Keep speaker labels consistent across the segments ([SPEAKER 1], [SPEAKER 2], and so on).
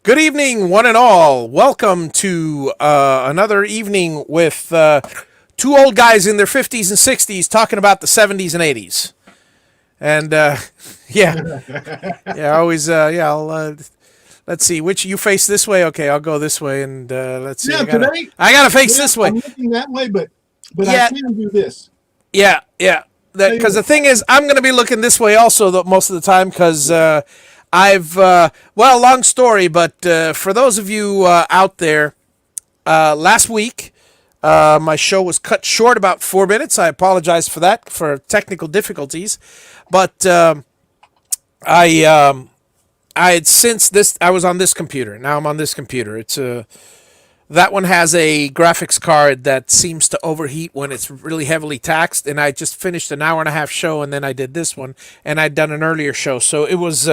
[SPEAKER 1] Good evening, one and all. Welcome to another evening with two old guys in their 50s and 60s talking about the 70s and 80s. And always, let's see, which you face this way? Okay, I'll go this way, and let's see.
[SPEAKER 2] Yeah,
[SPEAKER 1] I gotta face this way.
[SPEAKER 2] I'm looking that way, but
[SPEAKER 1] Yeah.
[SPEAKER 2] I can do this.
[SPEAKER 1] Yeah. Because the thing is, I'm going to be looking this way also most of the time because long story, but for those of you out there, last week, my show was cut short about 4 minutes. I apologize for that, for technical difficulties. But I had since this, I was on this computer. Now I'm on this computer. It's that one has a graphics card that seems to overheat when it's really heavily taxed, and I just finished an hour and a half show, and then I did this one, and I'd done an earlier show, so it was,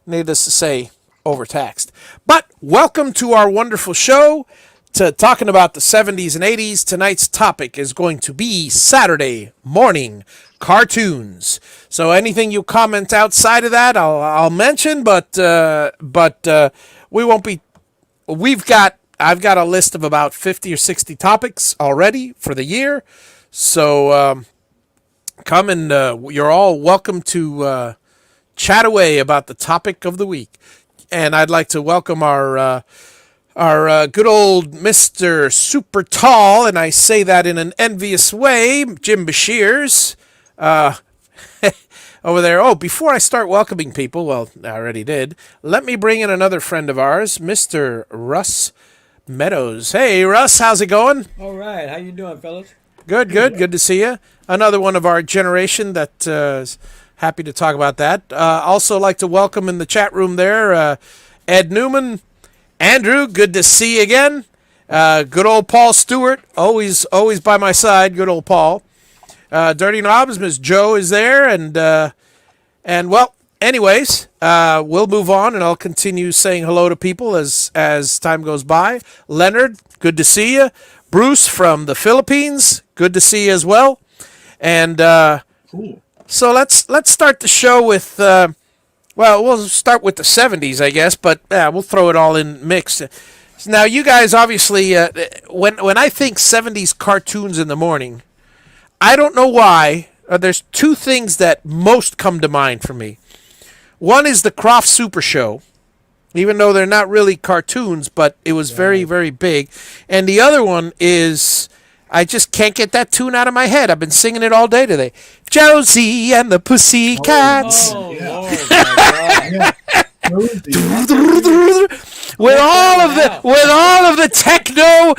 [SPEAKER 1] needless to say, overtaxed. But welcome to our wonderful show, to talking about the 70s and 80s. Tonight's topic is going to be Saturday morning cartoons. So anything you comment outside of that, I'll mention, but we won't be. I've got a list of about 50 or 60 topics already for the year. So come and you're all welcome to chat away about the topic of the week. And I'd like to welcome our good old Mr. Super Tall, and I say that in an envious way, Jim Bashirs. Over there. Oh, before I start welcoming people, well, I already did, let me bring in another friend of ours, Mr. Russ Meadows. Hey, Russ, how's it going?
[SPEAKER 3] All right. How you doing, fellas?
[SPEAKER 1] Good. Good to see you. Another one of our generation that is happy to talk about that. Also like to welcome in the chat room there, Ed Newman. Andrew, good to see you again. Good old Paul Stewart, always by my side, good old Paul. Dirty Knobs, Miss Joe is there, and well, anyways, we'll move on, and I'll continue saying hello to people as time goes by. Leonard, good to see you. Bruce from the Philippines, good to see you as well. And
[SPEAKER 2] Cool.
[SPEAKER 1] So let's start the show with we'll start with the 70s, I guess, but we'll throw it all in mix. Now, you guys obviously, when I think 70s cartoons in the morning, I don't know why. There's two things that most come to mind for me. One is the Croft Super Show, even though they're not really cartoons, but it was very, very big. And the other one is, I just can't get that tune out of my head. I've been singing it all day today. Josie and the Pussycats.
[SPEAKER 3] Oh, Lord, my God.
[SPEAKER 1] With all of the techno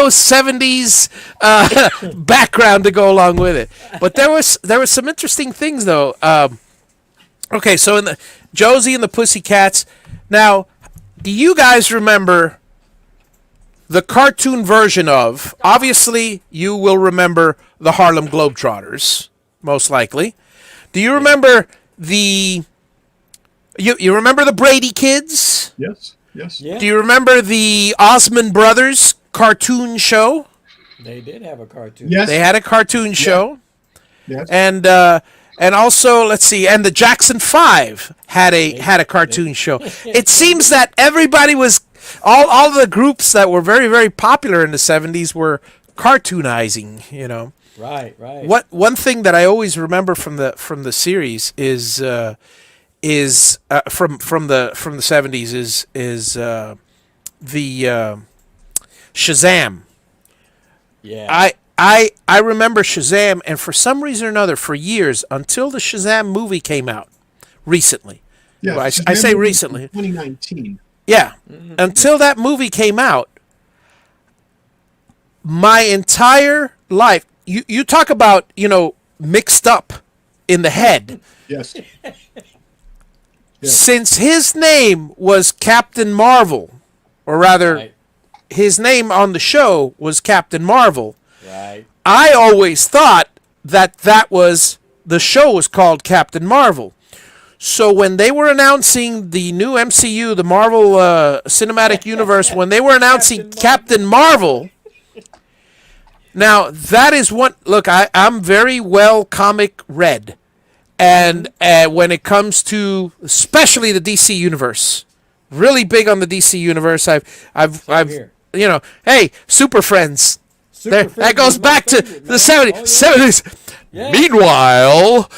[SPEAKER 1] 70s background to go along with it. But there was some interesting things though. Okay, so in the Josie and the Pussycats. Now, do you guys remember the cartoon version of? Obviously, you will remember the Harlem Globetrotters, most likely. Do you remember the? You remember the Brady Kids?
[SPEAKER 2] Yes.
[SPEAKER 3] Yeah.
[SPEAKER 1] Do you remember the Osmond Brothers cartoon show?
[SPEAKER 3] They did have a cartoon.
[SPEAKER 2] Yes.
[SPEAKER 1] They had a cartoon show.
[SPEAKER 2] Yes.
[SPEAKER 1] And also, let's see, and the Jackson 5 had a cartoon show. It seems that everybody was all the groups that were very, very popular in the 70s were cartoonizing, you know.
[SPEAKER 3] Right.
[SPEAKER 1] One thing that I always remember from the series is from the 70s is the Shazam.
[SPEAKER 3] Yeah.
[SPEAKER 1] I remember Shazam, and for some reason or another, for years until the Shazam movie came out recently.
[SPEAKER 2] Yes.
[SPEAKER 1] Well, I say recently.
[SPEAKER 2] 2019.
[SPEAKER 1] Yeah. Until that movie came out, my entire life, you talk about, mixed up in the head.
[SPEAKER 2] Yes.
[SPEAKER 1] Since his name was Captain Marvel, or rather,
[SPEAKER 3] Right.
[SPEAKER 1] his name on the show was Captain Marvel,
[SPEAKER 3] Right.
[SPEAKER 1] I always thought that the show was called Captain Marvel. So when they were announcing the new MCU, the Marvel Cinematic Universe, when they were announcing Captain Marvel, now that is what, look, I'm very well comic read. and when it comes to especially the DC universe, really big on the DC universe. I've
[SPEAKER 3] here.
[SPEAKER 1] Hey, Super Friends.
[SPEAKER 3] Super
[SPEAKER 1] That
[SPEAKER 3] Friends
[SPEAKER 1] goes
[SPEAKER 3] was my
[SPEAKER 1] back to
[SPEAKER 3] favorite,
[SPEAKER 1] the
[SPEAKER 3] man.
[SPEAKER 1] 70s.
[SPEAKER 3] Oh, yeah.
[SPEAKER 1] 70s.
[SPEAKER 3] Yeah.
[SPEAKER 1] Meanwhile,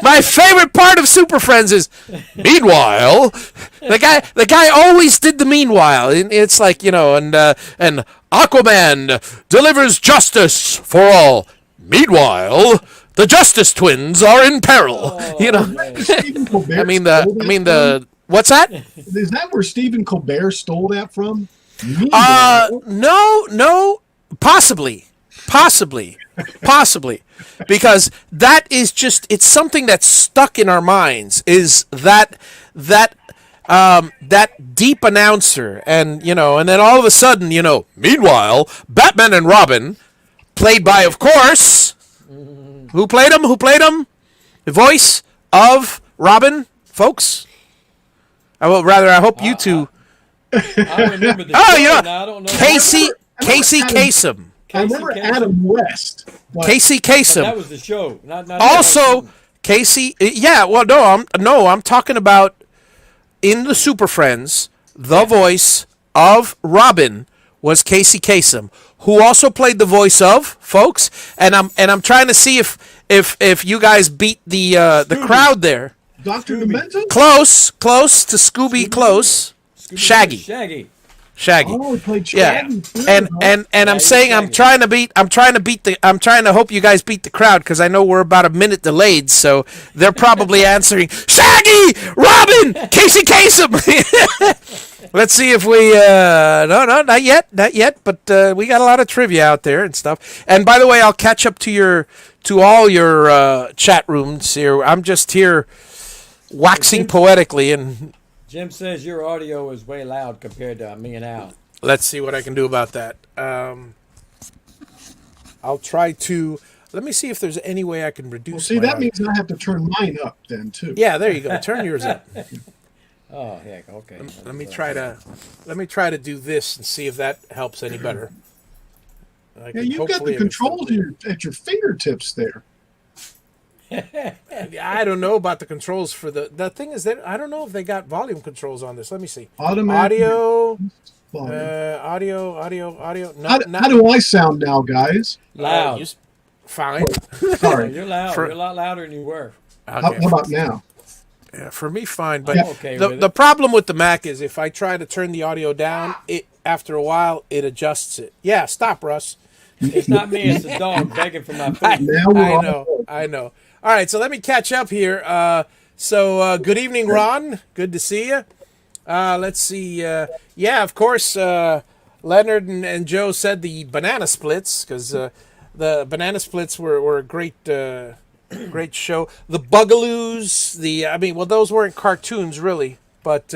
[SPEAKER 1] my favorite part of Super Friends is meanwhile. The guy always did the meanwhile. It's like, and Aquaman delivers justice for all. Meanwhile, the Justice Twins are in peril.
[SPEAKER 3] Man.
[SPEAKER 2] Stephen Colbert
[SPEAKER 1] I mean
[SPEAKER 2] stole that
[SPEAKER 1] the what's that?
[SPEAKER 2] from? Is that where Stephen Colbert stole that from?
[SPEAKER 1] No, possibly, because that is just, it's something that's stuck in our minds, is that deep announcer, and then all of a sudden, meanwhile, Batman and Robin, played by, of course, who played him? The voice of Robin, folks. I hope you two.
[SPEAKER 3] I remember the
[SPEAKER 1] Oh,
[SPEAKER 3] show, now I don't know.
[SPEAKER 1] Casey
[SPEAKER 2] Adam-
[SPEAKER 1] Kasem.
[SPEAKER 2] I remember
[SPEAKER 3] Casey.
[SPEAKER 2] Adam West. But
[SPEAKER 1] Casey
[SPEAKER 3] But that
[SPEAKER 1] Kasem.
[SPEAKER 3] was the show. Not
[SPEAKER 1] Also, Casey. Yeah, well, I'm talking about in the Super Friends. The voice of Robin was Casey Kasem, who also played the voice of folks. And I'm trying to see if you guys beat the crowd there.
[SPEAKER 2] Dr. Demento?
[SPEAKER 1] Close to Scooby. Close. Shaggy.
[SPEAKER 3] Shaggy.
[SPEAKER 2] Oh, he played
[SPEAKER 1] Yeah,
[SPEAKER 2] Shaggy. too,
[SPEAKER 1] and
[SPEAKER 2] huh?
[SPEAKER 1] and and I'm
[SPEAKER 3] Yeah,
[SPEAKER 1] saying
[SPEAKER 3] he's
[SPEAKER 1] I'm trying to hope you guys beat the crowd, because I know we're about a minute delayed, so they're probably answering Shaggy, Robin, Casey Kasem. Let's see if we no, not yet, but we got a lot of trivia out there and stuff. And by the way, I'll catch up to all your chat rooms here. I'm just here waxing poetically, and
[SPEAKER 3] Jim says your audio is way loud compared to me and Al.
[SPEAKER 1] let's see what I can do about that. I'll try to. Let me see if there's any way I can reduce.
[SPEAKER 2] Well, see,
[SPEAKER 1] my
[SPEAKER 2] that
[SPEAKER 1] audio.
[SPEAKER 2] means I have to turn mine up then, too.
[SPEAKER 1] Yeah, there you go. Turn yours up.
[SPEAKER 3] Oh heck, okay.
[SPEAKER 1] Let me try to do this and see if that helps any better.
[SPEAKER 2] Yeah, you've got the controls at your fingertips there.
[SPEAKER 1] I don't know about the controls for the thing is that I don't know if they got volume controls on this. Let me see.
[SPEAKER 2] Automatic
[SPEAKER 1] Audio.
[SPEAKER 2] volume.
[SPEAKER 1] Audio.
[SPEAKER 2] How do I sound now, guys?
[SPEAKER 3] Loud.
[SPEAKER 1] Fine.
[SPEAKER 2] Sorry.
[SPEAKER 3] You're loud.
[SPEAKER 1] For-
[SPEAKER 3] You're a lot louder than you were.
[SPEAKER 2] How about now?
[SPEAKER 1] Yeah, for me, fine. But
[SPEAKER 3] I'm okay with
[SPEAKER 1] the
[SPEAKER 3] it.
[SPEAKER 1] problem with the Mac is if I try to turn the audio down, it after a while it adjusts it. Yeah, stop, Russ.
[SPEAKER 3] It's not me. It's the dog begging for my food.
[SPEAKER 2] Now we're
[SPEAKER 1] I know. All right, so let me catch up here. Good evening, Ron. Good to see you. Let's see. Yeah, of course, Leonard and Joe said the banana splits, because the banana splits were a great great show. The Bugaloos, those weren't cartoons really, but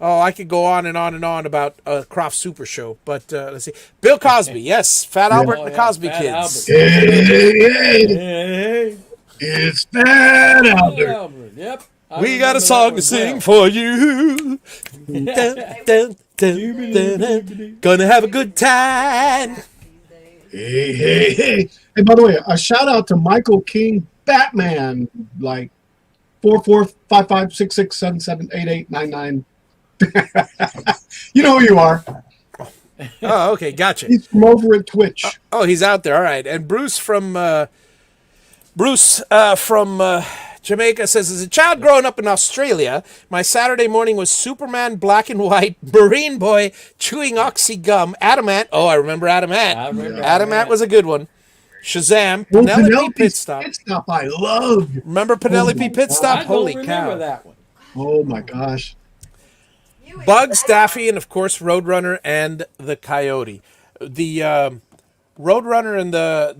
[SPEAKER 1] I could go on and on and on about Croft Super Show. But let's see. Bill Cosby, yes, Fat Albert and the Cosby
[SPEAKER 3] Fat
[SPEAKER 1] Kids.
[SPEAKER 3] Albert.
[SPEAKER 2] Hey,
[SPEAKER 3] Hey,
[SPEAKER 2] it's that out there.
[SPEAKER 3] Albert. Yep. I
[SPEAKER 1] We got
[SPEAKER 3] remember
[SPEAKER 1] a song
[SPEAKER 3] that
[SPEAKER 1] to
[SPEAKER 3] one
[SPEAKER 1] sing
[SPEAKER 3] well.
[SPEAKER 1] for you. Dun, dun, dun, dun, dun. Gonna have a good time.
[SPEAKER 2] Hey. Hey, by the way, a shout out to Michael King, Batman, like 445566778899. You know who you are.
[SPEAKER 1] Oh, okay, gotcha.
[SPEAKER 2] He's from over at Twitch.
[SPEAKER 1] Oh, he's out there. All right. And Bruce from Jamaica says, as a child growing up in Australia, my Saturday morning was Superman, black and white, Marine Boy, chewing Oxy gum, Adamant. Oh, I remember Adamant.
[SPEAKER 3] I remember
[SPEAKER 1] Adamant was a good one. Shazam,
[SPEAKER 2] Oh,
[SPEAKER 1] Penelope Pitstop.
[SPEAKER 2] Pitstop, I love.
[SPEAKER 1] Remember Penelope
[SPEAKER 2] my
[SPEAKER 1] Pitstop?
[SPEAKER 3] I don't
[SPEAKER 1] Holy
[SPEAKER 3] remember
[SPEAKER 1] cow.
[SPEAKER 3] that one.
[SPEAKER 2] Oh my gosh.
[SPEAKER 1] Bugs, Daffy, and of course Roadrunner and the Coyote. The Roadrunner and the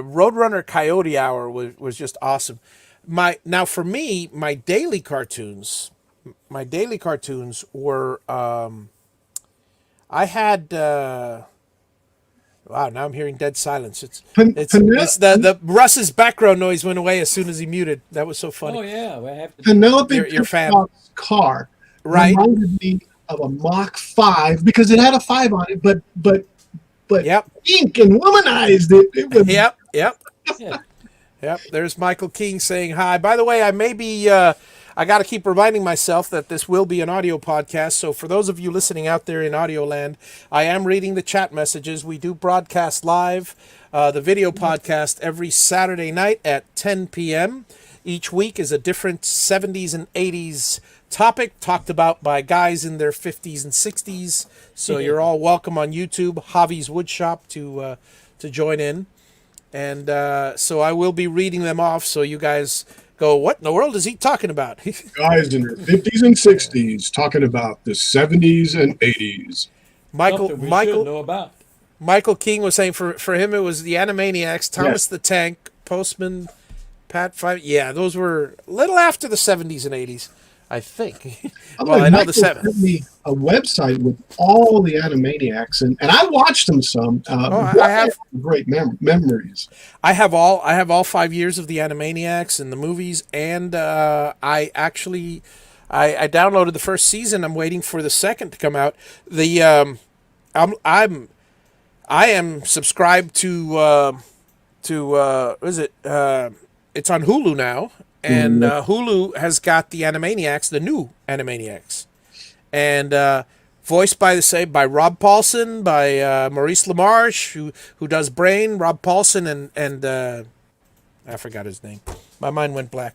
[SPEAKER 1] Roadrunner Coyote Hour was just awesome. For me, my daily cartoons were I had wow, now I'm hearing dead silence. It's the Russ's background noise went away as soon as he muted. That was so funny.
[SPEAKER 3] Oh yeah, we have to.
[SPEAKER 2] Penelope
[SPEAKER 1] Your fam.
[SPEAKER 2] Pitstop's car
[SPEAKER 1] Right.
[SPEAKER 2] reminded me of a Mach 5 because it had a 5 on it, but
[SPEAKER 1] Yep.
[SPEAKER 2] ink and womanized it. It was
[SPEAKER 1] Yep.
[SPEAKER 3] Yeah.
[SPEAKER 1] Yep, there's Michael King saying hi. By the way, I may be, I got to keep reminding myself that this will be an audio podcast. So for those of you listening out there in audio land, I am reading the chat messages. We do broadcast live the video podcast every Saturday night at 10 p.m. Each week is a different 70s and 80s topic talked about by guys in their 50s and 60s. So you're all welcome on YouTube, Javi's Woodshop, to join in. And so I will be reading them off so you guys go, what in the world is he talking about?
[SPEAKER 2] Guys in their 50s and 60s talking about the 70s and 80s.
[SPEAKER 3] Michael know about.
[SPEAKER 1] Michael King was saying for him it was the Animaniacs, Thomas the Tank, Postman, Pat Five. Yeah, those were a little after the 70s and 80s, I think. Well, I know the 70s.
[SPEAKER 2] Sent me a website with all the Animaniacs, and I watched them some.
[SPEAKER 1] I have
[SPEAKER 2] great memories.
[SPEAKER 1] I have all 5 years of the Animaniacs and the movies, and I downloaded the first season. I'm waiting for the second to come out. I am subscribed to is it it's on Hulu now, and Hulu has got the Animaniacs, the new Animaniacs, and voiced by Rob Paulson, by Maurice LaMarche, who does Brain, Rob Paulson, and I forgot his name. My mind went blank.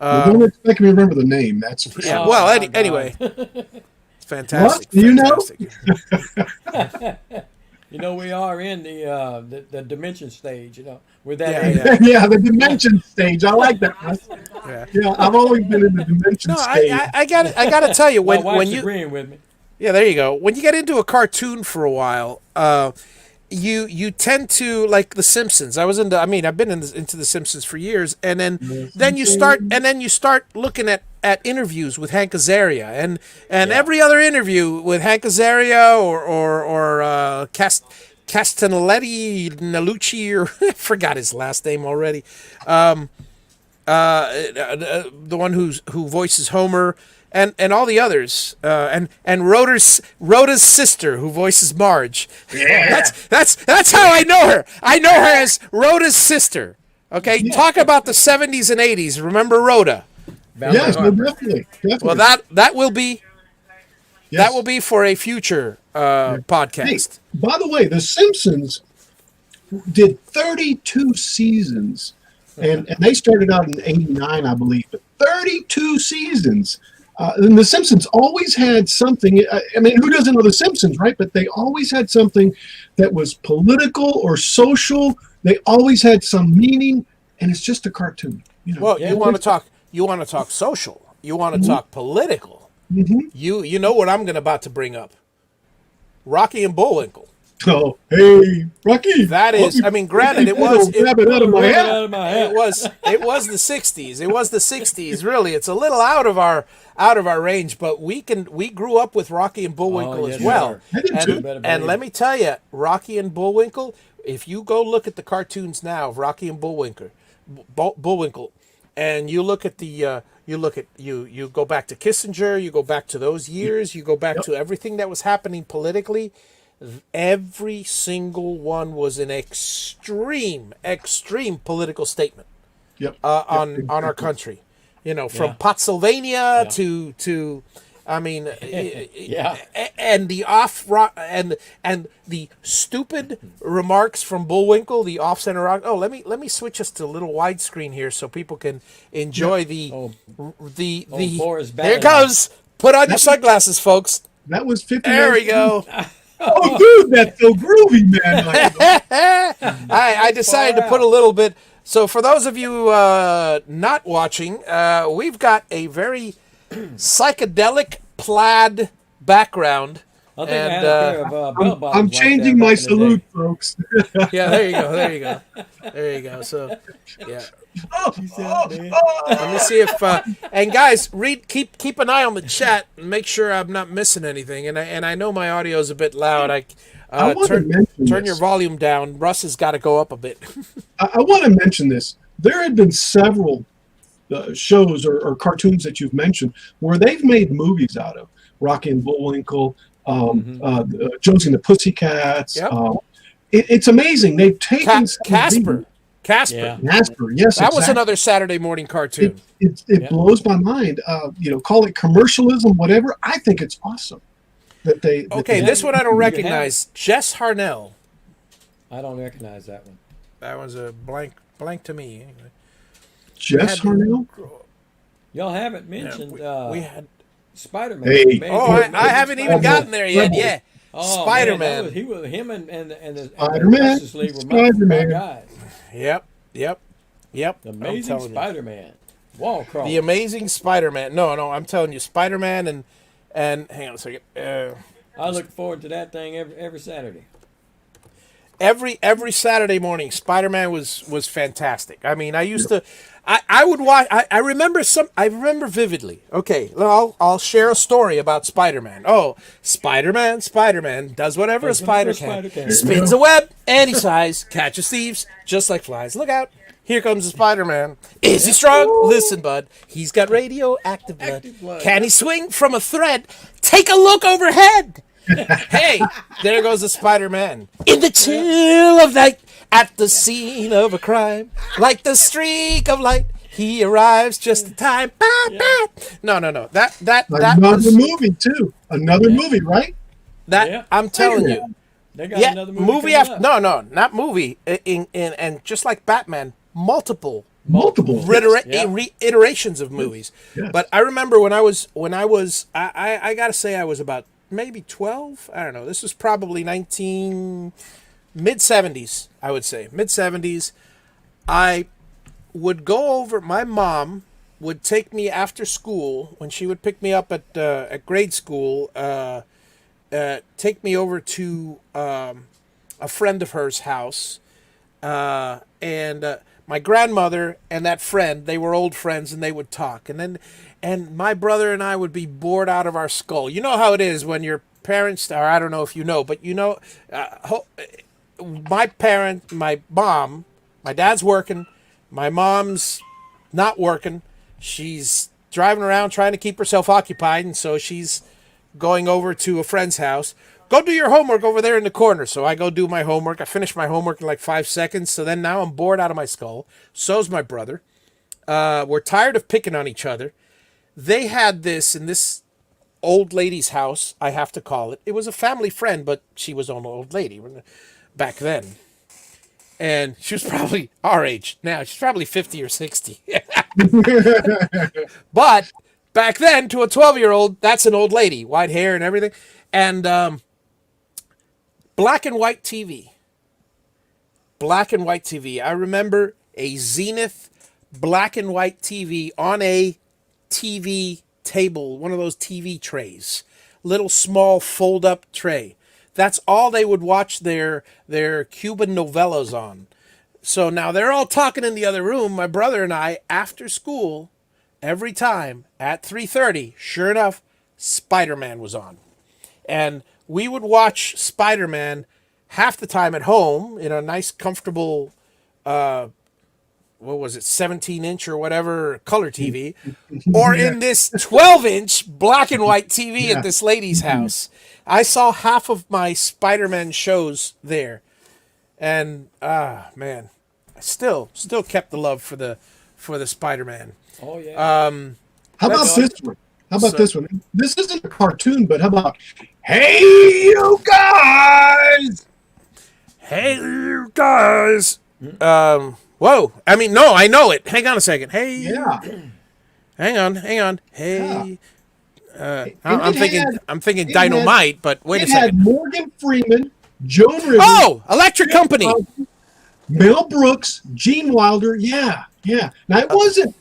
[SPEAKER 2] You don't expect me to remember the name. That's for sure.
[SPEAKER 1] Yeah. Well, anyway, it's fantastic.
[SPEAKER 2] What? Do you
[SPEAKER 1] fantastic.
[SPEAKER 2] know?
[SPEAKER 3] We are in the dimension stage. With that.
[SPEAKER 2] Yeah, the dimension stage. I like that. Yeah, I've always been in the dimension stage.
[SPEAKER 1] I got to tell you
[SPEAKER 3] My
[SPEAKER 1] when
[SPEAKER 3] wife's
[SPEAKER 1] you
[SPEAKER 3] agreeing with me.
[SPEAKER 1] Yeah, there you go. When you get into a cartoon for a while, you tend to like The Simpsons. I've been into The Simpsons for years, and then you start looking at interviews with Hank Azaria, and every other interview with Hank Azaria or Castelletti Nalucci, or I forgot his last name already. The one who voices Homer. And all the others, and Rhoda's sister who voices Marge.
[SPEAKER 2] Yeah.
[SPEAKER 1] That's how I know her. I know her as Rhoda's sister. Okay, yeah. Talk about the 70s and 80s. Remember Rhoda?
[SPEAKER 2] Yes, definitely.
[SPEAKER 1] Well, that will be for a future podcast.
[SPEAKER 2] Hey, by the way, The Simpsons did 32 seasons, and they started out in '89, I believe. But 32 seasons. And The Simpsons always had something. I mean, who doesn't know The Simpsons, right? But they always had something that was political or social. They always had some meaning, and it's just a cartoon.
[SPEAKER 1] Well, you want to talk social. You want to talk political.
[SPEAKER 2] Mm-hmm.
[SPEAKER 1] You know what I'm about to bring up? Rocky and Bullwinkle.
[SPEAKER 2] Oh, hey, Rocky.
[SPEAKER 1] That is, granted, it was
[SPEAKER 2] grab it out of my hat.
[SPEAKER 1] It was the 60s. It was the 60s. Really, it's a little out of our range, but we grew up with Rocky and Bullwinkle as well. And let me tell you, Rocky and Bullwinkle. If you go look at the cartoons now of Rocky and Bullwinkle, and you look at you go back to Kissinger, you go back to those years, you go back to everything that was happening politically. Every single one was an extreme political statement on our country. From Pennsylvania to and the and the stupid remarks from Bullwinkle, the off-center rock. Oh, let me switch us to a little widescreen here so people can enjoy the
[SPEAKER 3] Boris
[SPEAKER 1] there it goes. Put on your sunglasses, folks.
[SPEAKER 2] That was 50.
[SPEAKER 1] There we go.
[SPEAKER 2] Oh, dude, that's so groovy, man.
[SPEAKER 1] I decided to put a little bit. So for those of you not watching, we've got a very psychedelic plaid background.
[SPEAKER 3] I think I had a pair of bell bottoms
[SPEAKER 2] I'm changing my salute, folks.
[SPEAKER 1] Yeah, there you go. So, yeah. Let me see if and guys, keep an eye on the chat and make sure I'm not missing anything. And I know my audio is a bit loud. Turn your volume down. Russ has got to go up a bit.
[SPEAKER 2] I want to mention this. There had been several shows or cartoons that you've mentioned where they've made movies out of. Rocky and Bullwinkle, Josie and the Pussycats.
[SPEAKER 1] Yep.
[SPEAKER 2] It's amazing. They've taken
[SPEAKER 1] Casper Casper.
[SPEAKER 3] Yeah.
[SPEAKER 2] Casper, yes,
[SPEAKER 1] That was
[SPEAKER 2] exactly.
[SPEAKER 1] another Saturday morning cartoon.
[SPEAKER 2] It
[SPEAKER 3] Yeah.
[SPEAKER 2] blows my mind. Call it commercialism, whatever. I think it's awesome that they.
[SPEAKER 1] Okay,
[SPEAKER 3] they-
[SPEAKER 1] this one I don't
[SPEAKER 3] You have
[SPEAKER 1] recognize. Jess Harnell.
[SPEAKER 3] I don't recognize that one.
[SPEAKER 1] That was a blank to me. Anyway.
[SPEAKER 2] Jess
[SPEAKER 1] had to-
[SPEAKER 2] Harnell.
[SPEAKER 3] Y'all haven't
[SPEAKER 1] Yeah,
[SPEAKER 3] mentioned
[SPEAKER 1] we had.
[SPEAKER 3] Spider-Man.
[SPEAKER 2] Hey.
[SPEAKER 3] Amazing
[SPEAKER 1] Oh, I haven't even
[SPEAKER 3] Spider-Man.
[SPEAKER 1] gotten there yet.
[SPEAKER 2] Rebel.
[SPEAKER 1] Yeah,
[SPEAKER 3] Oh,
[SPEAKER 1] Spider-Man.
[SPEAKER 3] Man, he was him and the
[SPEAKER 2] Spider-Man.
[SPEAKER 3] Justice League were my
[SPEAKER 2] Spider-Man.
[SPEAKER 3] guys.
[SPEAKER 1] Yep.
[SPEAKER 3] The
[SPEAKER 1] I'm
[SPEAKER 3] Amazing
[SPEAKER 1] telling you.
[SPEAKER 3] Spider-Man. Wall crawl.
[SPEAKER 1] The Amazing Spider-Man. No, I'm telling you, Spider-Man and hang on a second.
[SPEAKER 3] I look forward to that thing every Saturday.
[SPEAKER 1] Every Saturday morning, Spider-Man was fantastic. I mean, I used to, I would watch. I remember I remember vividly. Okay, I'll share a story about Spider-Man. Oh, Spider-Man does whatever a spider can. Spins a web any size, catches thieves just like flies. Look out! Here comes the Spider-Man. Is he strong? Listen, bud. He's got radioactive blood.
[SPEAKER 3] Active blood.
[SPEAKER 1] Can he swing from a thread? Take a look overhead. Hey, there goes the Spider-Man. In the chill of night, at the scene of a crime, like the streak of light, he arrives just in time. No. That
[SPEAKER 2] Another
[SPEAKER 1] was
[SPEAKER 2] movie too. Another movie, right?
[SPEAKER 1] that.
[SPEAKER 3] Yeah.
[SPEAKER 1] I'm telling you.
[SPEAKER 3] They got
[SPEAKER 1] Yeah,
[SPEAKER 3] another
[SPEAKER 1] movie
[SPEAKER 3] coming
[SPEAKER 1] after
[SPEAKER 3] up.
[SPEAKER 1] no, not movie. And just like Batman, multiple
[SPEAKER 2] Multiple.
[SPEAKER 1] iterations of movies.
[SPEAKER 2] Yes.
[SPEAKER 1] But I remember when I was I gotta say I was about maybe 12. I don't know. This was probably mid 70s. I would say mid 70s. I would go over. My mom would take me after school when she would pick me up at grade school. Take me over to a friend of hers house, and my grandmother and that friend, they were old friends, and they would talk, and my brother and I would be bored out of our skull. You know how it is when your parents, or I don't know if you know, but you know, my mom, my dad's working, my mom's not working. She's driving around trying to keep herself occupied, and so she's going over to a friend's house. Go do your homework over there in the corner. So I go do my homework. I finish my homework in like 5 seconds. So then now I'm bored out of my skull. So's my brother. We're tired of picking on each other. They had this in this old lady's house, I have to call it. It was a family friend, but she was an old lady back then. And she was probably our age now. She's probably 50 or 60. But back then, to a 12-year-old, that's an old lady. White hair and everything. And black and white TV. Black and white TV. I remember a Zenith black and white TV on a TV table, one of those TV trays. Little small fold-up tray. That's all they would watch their Cuban novellas on. So now they're all talking in the other room. My brother and I, after school, every time at 3:30, sure enough, Spider-Man was on. And we would watch Spider-Man half the time at home in a nice, comfortable, 17-inch or whatever color TV, or in this 12-inch black and white TV at this lady's house. I saw half of my Spider-Man shows there. And, man, I still kept the love for the Spider-Man.
[SPEAKER 3] Oh yeah.
[SPEAKER 2] How about
[SPEAKER 1] That's-
[SPEAKER 2] this one? How about this one? This isn't a cartoon, but how about, hey, you guys?
[SPEAKER 1] Hey, you guys. Whoa. I mean, no, I know it. Hang on a second. Hey.
[SPEAKER 2] Yeah.
[SPEAKER 1] Hang on. Hey.
[SPEAKER 2] And
[SPEAKER 1] I'm thinking
[SPEAKER 2] it
[SPEAKER 1] Dynamite, but wait a
[SPEAKER 2] It had
[SPEAKER 1] second.
[SPEAKER 2] Morgan Freeman, Joan Rivers,
[SPEAKER 1] Oh, Electric Company.
[SPEAKER 2] Mel Brooks, Gene Wilder. Yeah. Now it wasn't.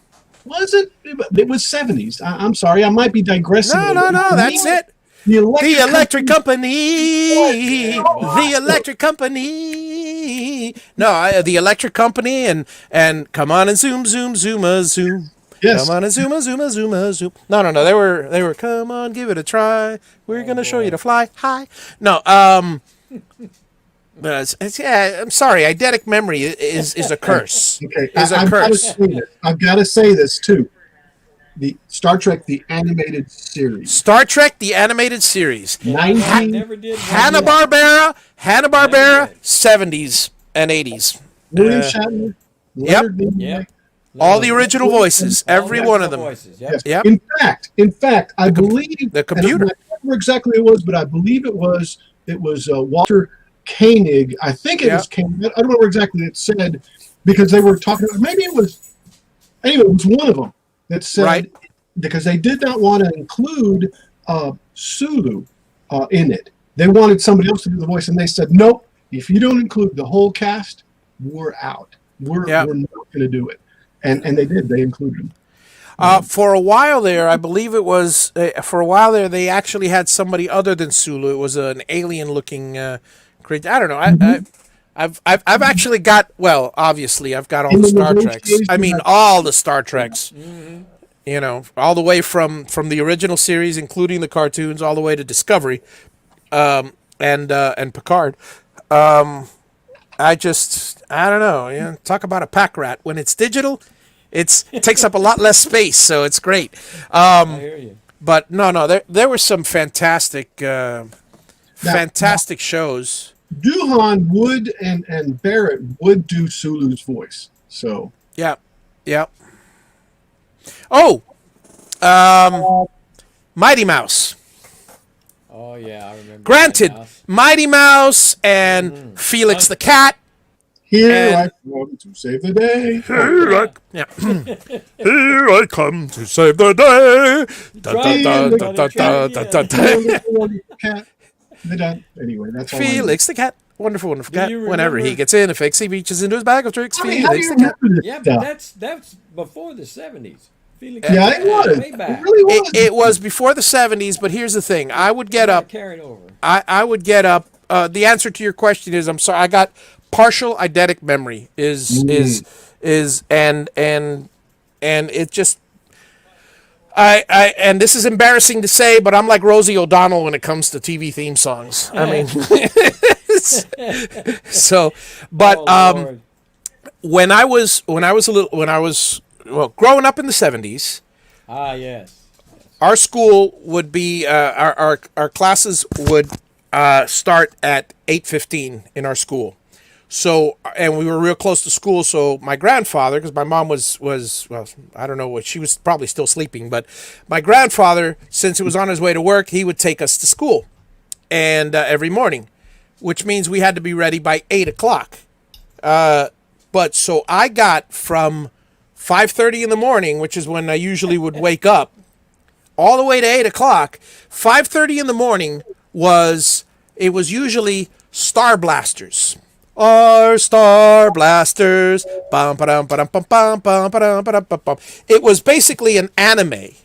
[SPEAKER 2] It was 70s. I'm sorry, I might be digressing.
[SPEAKER 1] No,
[SPEAKER 2] a little bit.
[SPEAKER 1] that's it.
[SPEAKER 2] The
[SPEAKER 1] The Electric Company.
[SPEAKER 2] Oh,
[SPEAKER 1] The Electric Company. No, the Electric Company and come on and zoom, zoom.
[SPEAKER 2] Yes.
[SPEAKER 1] Come on and zoom. No. They were come on, give it a try. We're gonna show you to fly high. No, but I'm sorry. Eidetic memory is a curse.
[SPEAKER 2] Okay,
[SPEAKER 1] Is a
[SPEAKER 2] I've got to
[SPEAKER 1] curse.
[SPEAKER 2] say this. I've got to say this too. The Star Trek, the animated series,
[SPEAKER 1] Star Trek, the animated series.
[SPEAKER 2] 19.
[SPEAKER 3] Never did.
[SPEAKER 1] Hanna-Barbera,
[SPEAKER 3] Never did.
[SPEAKER 1] 70s and 80s.
[SPEAKER 2] William Shatner. Leonard Nimoy.
[SPEAKER 3] Yeah.
[SPEAKER 1] All the original voices, every one of them.
[SPEAKER 3] Voices.
[SPEAKER 2] Yes.
[SPEAKER 1] Yep.
[SPEAKER 2] In fact, I believe
[SPEAKER 1] the computer.
[SPEAKER 2] and I don't remember exactly who it was, but I believe it was Walter Koenig. I think it was Koenig. I don't remember exactly. It said because they were talking. Maybe it was. Anyway, it was one of them that said because they did not want to include Sulu in it. They wanted somebody else to do the voice, and they said, "Nope. If you don't include the whole cast, we're out. We're not going to do it." And they did. They included him.
[SPEAKER 1] For a while there, I believe it was. For a while there, they actually had somebody other than Sulu. It was an alien-looking creature. I don't know. I've actually got. Well, obviously, I've got all the Star Treks. I mean, all the Star Treks. Mm-hmm. You know, all the way from the original series, including the cartoons, all the way to Discovery, and Picard. I don't know. You know, talk about a pack rat. When it's digital, it takes up a lot less space, so it's great.
[SPEAKER 3] I hear you.
[SPEAKER 1] But no, there were some fantastic shows.
[SPEAKER 2] Duhan would and Barrett would do Sulu's voice. So
[SPEAKER 1] Yeah. Oh, Mighty Mouse.
[SPEAKER 3] Oh yeah, I remember.
[SPEAKER 1] Granted, Mighty Mouse and Felix the Cat.
[SPEAKER 2] Here I come to save the day.
[SPEAKER 1] Here I come to save the day.
[SPEAKER 2] Anyway, that's all.
[SPEAKER 1] Felix the Cat. Wonderful, wonderful cat. Whenever he gets in a fix, he reaches into his bag of tricks.
[SPEAKER 2] How
[SPEAKER 1] Felix
[SPEAKER 2] do
[SPEAKER 1] the
[SPEAKER 2] you
[SPEAKER 1] Cat.
[SPEAKER 2] remember this
[SPEAKER 3] Yeah,
[SPEAKER 2] stuff?
[SPEAKER 3] but that's before the 70's. Felix
[SPEAKER 2] Yeah, it was.
[SPEAKER 3] Way back.
[SPEAKER 2] It really was.
[SPEAKER 1] It was before the 70's, but here's the thing. I would get up.
[SPEAKER 3] Carried over.
[SPEAKER 1] I would get up. The answer to your question is, I'm sorry, I got partial eidetic memory. And it just. And this is embarrassing to say, but I'm like Rosie O'Donnell when it comes to TV theme songs. I mean, so, but when I was growing up in the 70's.
[SPEAKER 3] Ah, yes.
[SPEAKER 1] Our school would be our classes would start at 8:15 in our school. So, and we were real close to school. So my grandfather, because my mom was well, I don't know what, she was probably still sleeping, but my grandfather, since he was on his way to work, he would take us to school, and every morning, which means we had to be ready by 8:00. But so I got from 5:30 in the morning, which is when I usually would wake up, all the way to 8:00. 5:30 in the morning was usually Star Blasters. Our Star Blasters. Bum, ba-dum, ba-dum, bum, bum, bum, ba-dum, ba-dum, bum, bum. It was basically an anime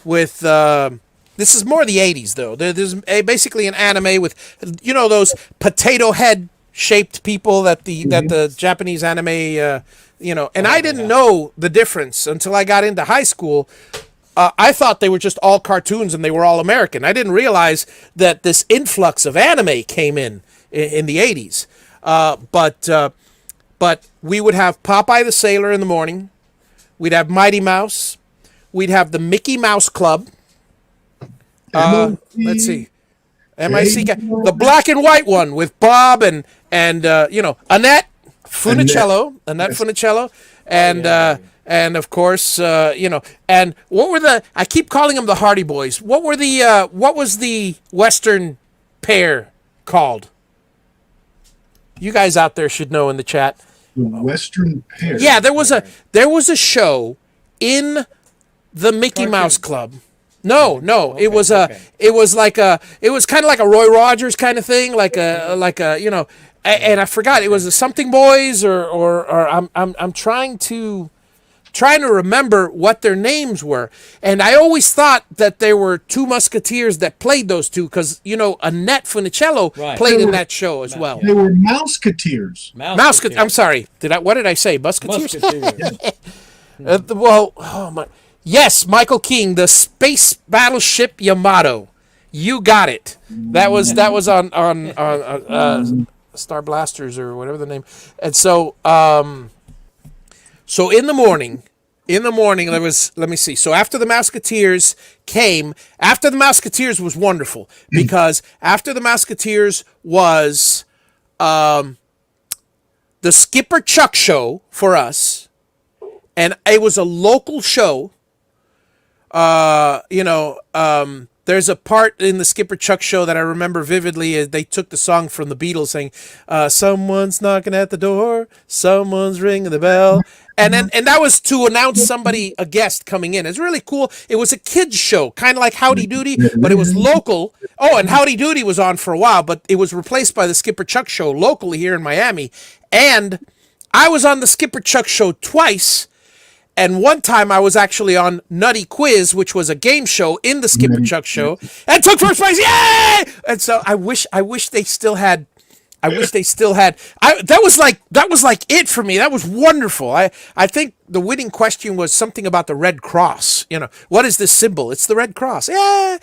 [SPEAKER 1] with. This is more the 80's though. There's basically an anime with, you know, those potato head shaped people that the Japanese anime. You know, and I didn't know the difference until I got into high school. I thought they were just all cartoons and they were all American. I didn't realize that this influx of anime came in the 80's. But we would have Popeye the Sailor in the morning. We'd have Mighty Mouse. We'd have the Mickey Mouse Club. Let's see. MIC, the black and white one with Bob and you know, Annette Funicello, and of course, you know, and what were I keep calling them the Hardy Boys. What was the Western pair called? You guys out there should know in the chat.
[SPEAKER 2] The Western pair.
[SPEAKER 1] Yeah, there was a show in the Mickey Mouse Club. No, it was it was kind of like a Roy Rogers kind of thing, like a you know, and I forgot, it was a something boys or I'm trying to remember what their names were, and I always thought that there were two Musketeers that played those two, because you know Annette Funicello played in that show as well.
[SPEAKER 2] They were Mouseketeers.
[SPEAKER 1] I'm sorry. What did I say? Musketeers. Well, oh my. Yes, Michael King, the space battleship Yamato. You got it. That was on Star Blasters or whatever the name. And so so in the morning there was, let me see. So after the Mouseketeers was wonderful, because after the Mouseketeers was the the Skipper Chuck show for us, and it was a local show. There's a part in the Skipper Chuck show that I remember vividly. They took the song from the Beatles, saying, "Someone's knocking at the door, someone's ringing the bell," and that was to announce somebody, a guest coming in. It's really cool. It was a kids show, kind of like Howdy Doody, but it was local. Oh, and Howdy Doody was on for a while, but it was replaced by the Skipper Chuck show locally here in Miami. And I was on the Skipper Chuck show twice. And one time I was actually on Nutty Quiz, which was a game show in the Skipper Chuck show, and took first place. Yay! And so I wish they still had. That was like it for me. That was wonderful. I think the winning question was something about the Red Cross. What is this symbol? It's the Red Cross. Yeah.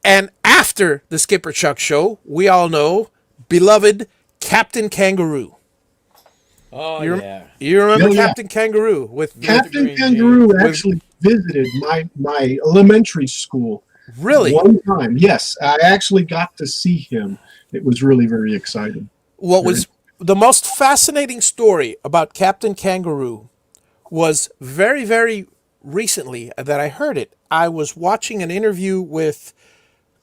[SPEAKER 1] And after the Skipper Chuck show, we all know beloved Captain Kangaroo.
[SPEAKER 3] Oh, yeah.
[SPEAKER 1] You remember Captain Kangaroo?
[SPEAKER 2] Captain Kangaroo actually visited my elementary school.
[SPEAKER 1] Really?
[SPEAKER 2] One time. Yes, I actually got to see him. It was really very exciting.
[SPEAKER 1] What was the most fascinating story about Captain Kangaroo was very, very recently that I heard it. I was watching an interview with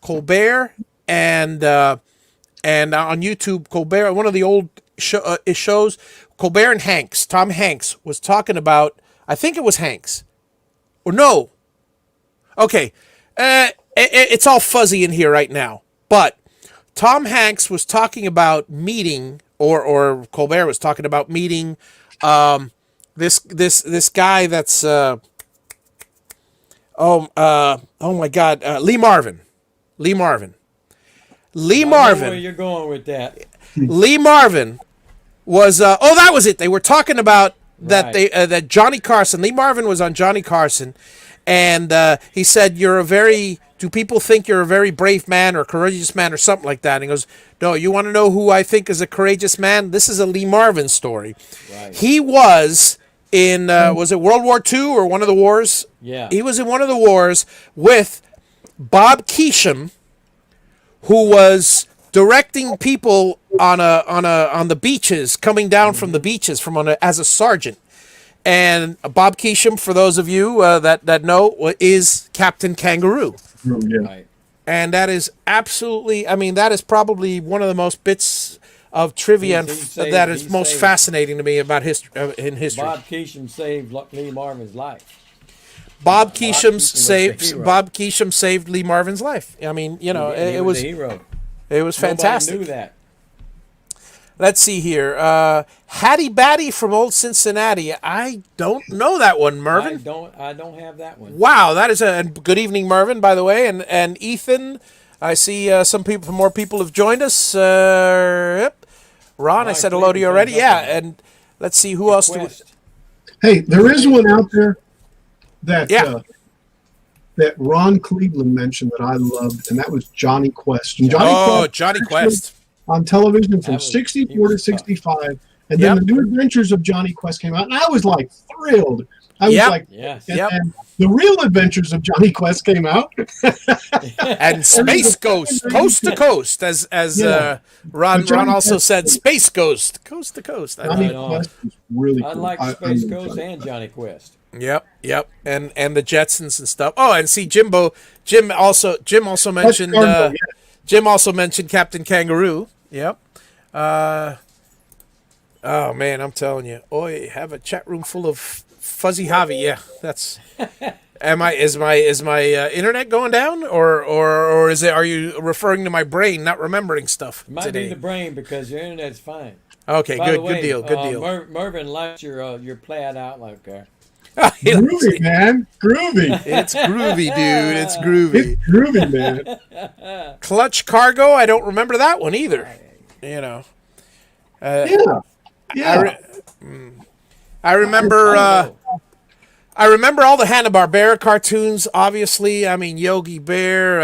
[SPEAKER 1] Colbert and on YouTube, Colbert, one of the old shows, Colbert and Hanks, Tom Hanks was talking about, I think it was Hanks. Or no. Okay. It's all fuzzy in here right now. But Tom Hanks was talking about meeting, or Colbert was talking about meeting this guy that's oh my God, Lee Marvin. I know where you're going with that. Lee Marvin was that was it. They were talking about that that Johnny Carson. Lee Marvin was on Johnny Carson, and he said, do people think you're a very brave man or courageous man or something like that? And he goes, no, you want to know who I think is a courageous man? This is a Lee Marvin story. Right. He was in, was it World War II or one of the wars? Yeah. He was in one of the wars with Bob Keesham, who was directing people on the beaches, coming down from the beaches as a sergeant. And Bob Keesham, for those of you that know, is Captain Kangaroo. Yeah. Right. And that is absolutely, that is probably one of the most bits of trivia that is most fascinating to me about history. In history,
[SPEAKER 3] Bob Keesham saved Lee Marvin's life.
[SPEAKER 1] Bob Keesham saved Lee Marvin's life. It was a hero. It was fantastic.
[SPEAKER 3] Nobody knew that.
[SPEAKER 1] Let's see here. Hattie Batty from Old Cincinnati. I don't know that one, Mervin.
[SPEAKER 3] I don't have that one.
[SPEAKER 1] Wow, that is good evening, Mervin, by the way, and Ethan. I see more people have joined us. Yep. Ron, I said hello to you already. Yeah, and let's see who else.
[SPEAKER 2] Hey, there is one out there that that Ron Cleveland mentioned that I loved, and that was Johnny Quest. And
[SPEAKER 1] Johnny Quest.
[SPEAKER 2] On television from 64 to 65. And then the New Adventures of Johnny Quest came out, and I was like thrilled. I was like, and the Real Adventures of Johnny Quest came out.
[SPEAKER 1] And Space Ghost, Coast to Coast, as Ron also said, Space Ghost, Coast to Coast.
[SPEAKER 2] Johnny Quest was really cool.
[SPEAKER 3] I like Space Ghost and Johnny Quest.
[SPEAKER 1] Yep, and the Jetsons and stuff. Oh, and see Jim also mentioned Jim also mentioned Captain Kangaroo. Yep. Oh man, I'm telling you. Have a chat room full of fuzzy Javi. Yeah, that's. Is my internet going down, or is it? Are you referring to my brain not remembering stuff
[SPEAKER 3] it might
[SPEAKER 1] today?
[SPEAKER 3] Be the brain because your internet's fine.
[SPEAKER 1] Okay, good deal.
[SPEAKER 3] Mervin likes your plaid outlook there.
[SPEAKER 2] Groovy, man. Groovy.
[SPEAKER 1] It's groovy, dude. It's groovy.
[SPEAKER 2] It's groovy, man.
[SPEAKER 1] Clutch Cargo. I don't remember that one either.
[SPEAKER 2] Yeah.
[SPEAKER 1] I remember. I remember all the Hanna-Barbera cartoons. Obviously, Yogi Bear.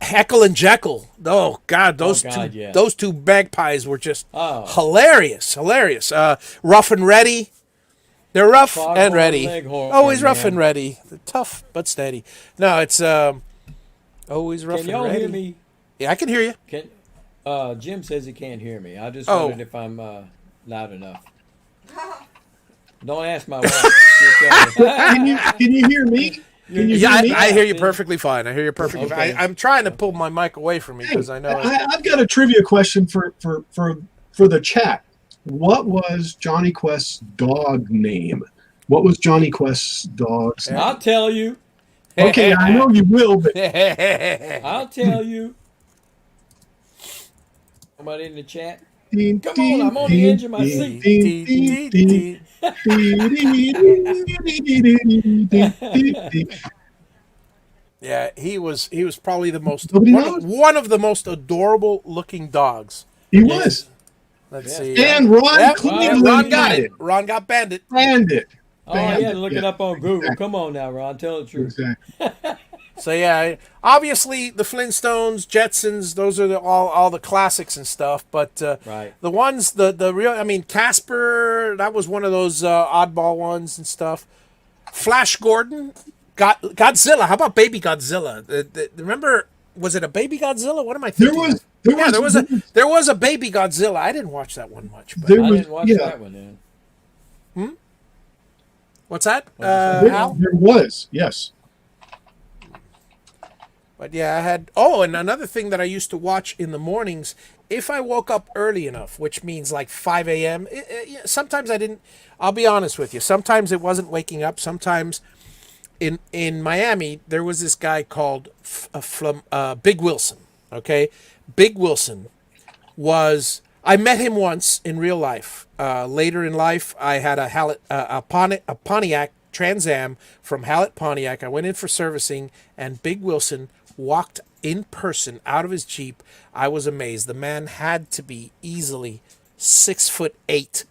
[SPEAKER 1] Heckle and Jekyll. Oh God, those two magpies were just hilarious. Rough and Ready. They're rough and ready. Always rough and ready. They're tough but steady. No, it's always rough and ready. Can y'all hear me? Yeah, I can hear you.
[SPEAKER 3] Jim says he can't hear me. I just wondered if I'm. loud enough. Don't ask my wife. She'll tell you.
[SPEAKER 2] Can you hear me? Can you
[SPEAKER 1] Yeah,
[SPEAKER 2] hear me?
[SPEAKER 1] I hear you perfectly fine. I hear you perfectly
[SPEAKER 3] Okay.
[SPEAKER 1] fine. I'm trying to pull my mic away from me because I know.
[SPEAKER 2] I've got a trivia question for the chat. What was Johnny Quest's dog name? What was Johnny Quest's dog's name?
[SPEAKER 3] I'll tell you.
[SPEAKER 2] Okay, I know you will, but
[SPEAKER 3] I'll tell you. Somebody in the chat.
[SPEAKER 2] Come
[SPEAKER 3] on, I'm on the edge of my seat.
[SPEAKER 1] Yeah, he was probably the most
[SPEAKER 2] Nobody
[SPEAKER 1] one
[SPEAKER 2] knows?
[SPEAKER 1] one of the most adorable looking dogs.
[SPEAKER 2] He was.
[SPEAKER 1] Let's
[SPEAKER 3] Yes.
[SPEAKER 1] see.
[SPEAKER 2] And Ron
[SPEAKER 1] Yep,
[SPEAKER 2] Cleveland
[SPEAKER 1] Ron got
[SPEAKER 2] got
[SPEAKER 1] it. Ron got Bandit.
[SPEAKER 2] Bandit.
[SPEAKER 3] Oh, yeah,
[SPEAKER 2] Bandit,
[SPEAKER 3] look it up on Google. Come on now, Ron. Tell the truth.
[SPEAKER 2] Exactly.
[SPEAKER 1] So yeah, obviously the Flintstones, Jetsons, those are all the classics and stuff. But
[SPEAKER 3] Right.
[SPEAKER 1] the ones, the real, I mean, Casper, that was one of those oddball ones and stuff. Flash Gordon, Godzilla. How about Baby Godzilla? Remember, was it a Baby Godzilla? What am I thinking? There was a Baby Godzilla. I didn't watch that one much. But
[SPEAKER 2] There
[SPEAKER 3] I
[SPEAKER 2] was,
[SPEAKER 3] didn't watch
[SPEAKER 2] yeah,
[SPEAKER 3] that one then.
[SPEAKER 1] what's that?
[SPEAKER 2] there was, yes.
[SPEAKER 1] But yeah, I had. Oh, and another thing that I used to watch in the mornings, if I woke up early enough, which means like 5 a.m. Sometimes I didn't. I'll be honest with you. Sometimes it wasn't waking up. Sometimes in Miami there was this guy called Big Wilson. Okay, Big Wilson was. I met him once in real life. Later in life, I had a Pontiac Trans Am from Hallett Pontiac. I went in for servicing, and Big Wilson walked in person out of his Jeep. I was amazed. The man had to be easily 6'8",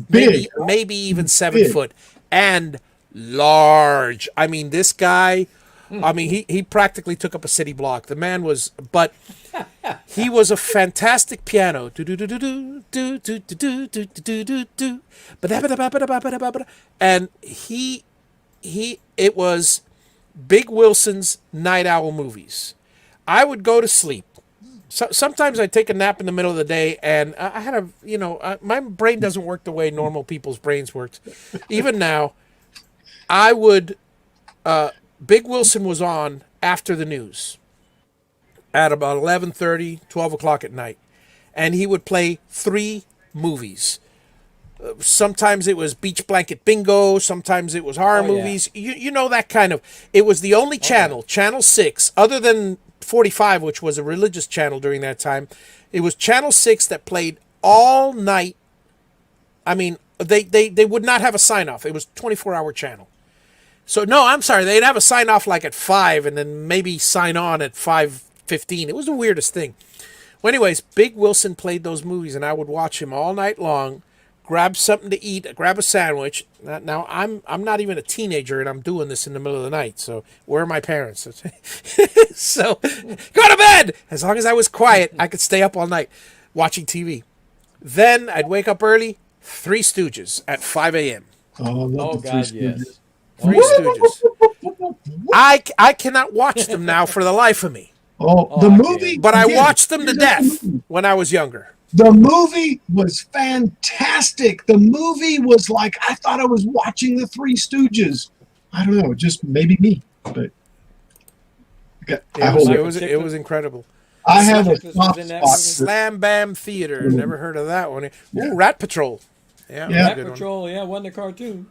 [SPEAKER 1] maybe even 7 foot, and large. I mean, this guy. I mean, he practically took up a city block. The man was, but he was a fantastic piano. And it was Big Wilson's Night Owl movies. I would go to sleep. Sometimes I'd take a nap in the middle of the day, and I had my brain doesn't work the way normal people's brains work. Even now, I would. Big Wilson was on after the news at about 11:30, 12 o'clock at night. And he would play 3 movies. Sometimes it was Beach Blanket Bingo. Sometimes it was horror movies. You know that kind of. It was the only channel, Channel 6, other than 45, which was a religious channel during that time. It was Channel 6 that played all night. I mean, they would not have a sign-off. It was a 24-hour channel. So, no, I'm sorry. They'd have a sign-off like at 5 and then maybe sign on at 5:15. It was the weirdest thing. Well, anyways, Big Wilson played those movies, and I would watch him all night long, grab something to eat, grab a sandwich. Now, I'm not even a teenager, and I'm doing this in the middle of the night, so where are my parents? So, go to bed! As long as I was quiet, I could stay up all night watching TV. Then I'd wake up early, Three Stooges at 5 a.m.
[SPEAKER 3] Oh, God, yes.
[SPEAKER 1] Three Stooges. I cannot watch them now for the life of me.
[SPEAKER 2] The movie,
[SPEAKER 1] but I watched them to death when I was younger.
[SPEAKER 2] The movie was fantastic. The movie was like, I thought I was watching the Three Stooges. I don't know, just maybe me, but
[SPEAKER 1] it was incredible.
[SPEAKER 2] I have a soft spot.
[SPEAKER 1] Slam Bam Theater. Never heard of that one. Ooh, Rat Patrol. Yeah,
[SPEAKER 3] Rat Patrol. Yeah, wasn't a cartoon.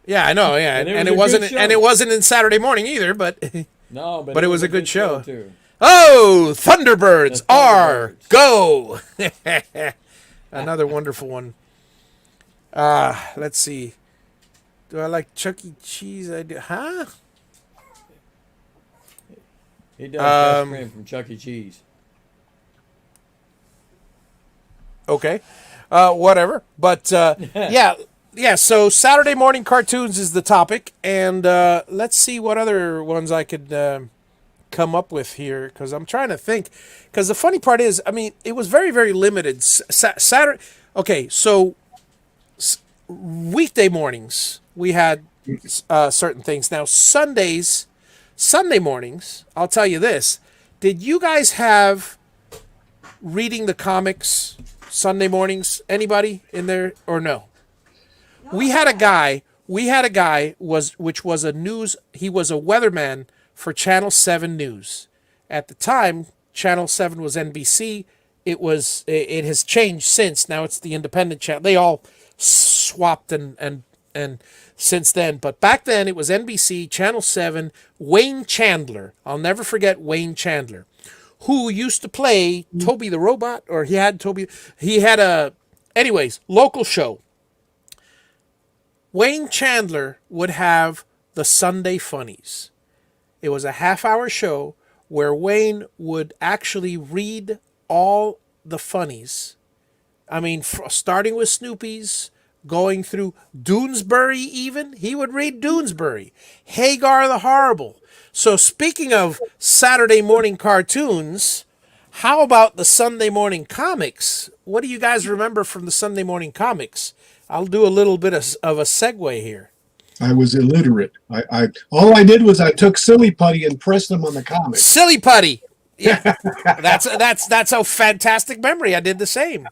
[SPEAKER 1] Yeah, I know. Yeah, and it wasn't in Saturday morning either. But
[SPEAKER 3] no,
[SPEAKER 1] but it was a good show.
[SPEAKER 3] Too.
[SPEAKER 1] Oh, Thunderbirds are go! Another wonderful one. Let's see. Do I like Chuck E. Cheese? I do. Huh?
[SPEAKER 3] He does best friend from Chuck E. Cheese.
[SPEAKER 1] Okay. Whatever. But yeah. So Saturday morning cartoons is the topic, and let's see what other ones I could come up with here, because I'm trying to think. Because the funny part is, I mean, it was very, very limited. Saturday. Okay, so weekday mornings we had certain things. Now Sunday mornings, I'll tell you this: did you guys have reading the comics Sunday mornings? Anybody in there or no? We had a guy. Which was a news. He was a weatherman for Channel 7 News. At the time, Channel 7 was NBC. It has changed since. Now it's the independent channel. They all swapped and since then. But back then it was NBC, Channel 7, Wayne Chandler. I'll never forget Wayne Chandler, who used to play Toby the Robot, or he had anyways, local show. Wayne Chandler would have the Sunday Funnies. It was a half-hour show where Wayne would actually read all the funnies. I mean, starting with Snoopy's, going through Doonesbury even. He would read Doonesbury. Hagar the Horrible. So speaking of Saturday morning cartoons, how about the Sunday morning comics? What do you guys remember from the Sunday morning comics? I'll do a little bit of a segue here.
[SPEAKER 2] I was illiterate. I all I did was I took Silly Putty and pressed them on the comics.
[SPEAKER 1] Silly Putty. Yeah. that's a fantastic memory. I did the same.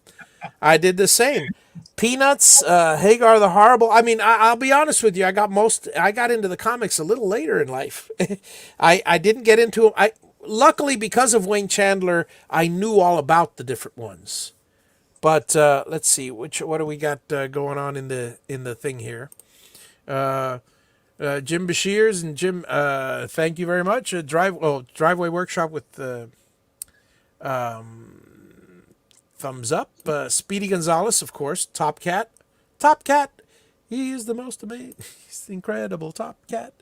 [SPEAKER 1] Peanuts, Hagar the Horrible. I mean, I'll be honest with you. I got into the comics a little later in life. I didn't get into them. Luckily, because of Wayne Chandler, I knew all about the different ones. But let's see, what do we got going on in the thing here? Jim Bashir's and Jim, thank you very much. Driveway Workshop with thumbs up. Speedy Gonzalez, of course. Top Cat. He is the most amazing. He's the incredible Top Cat.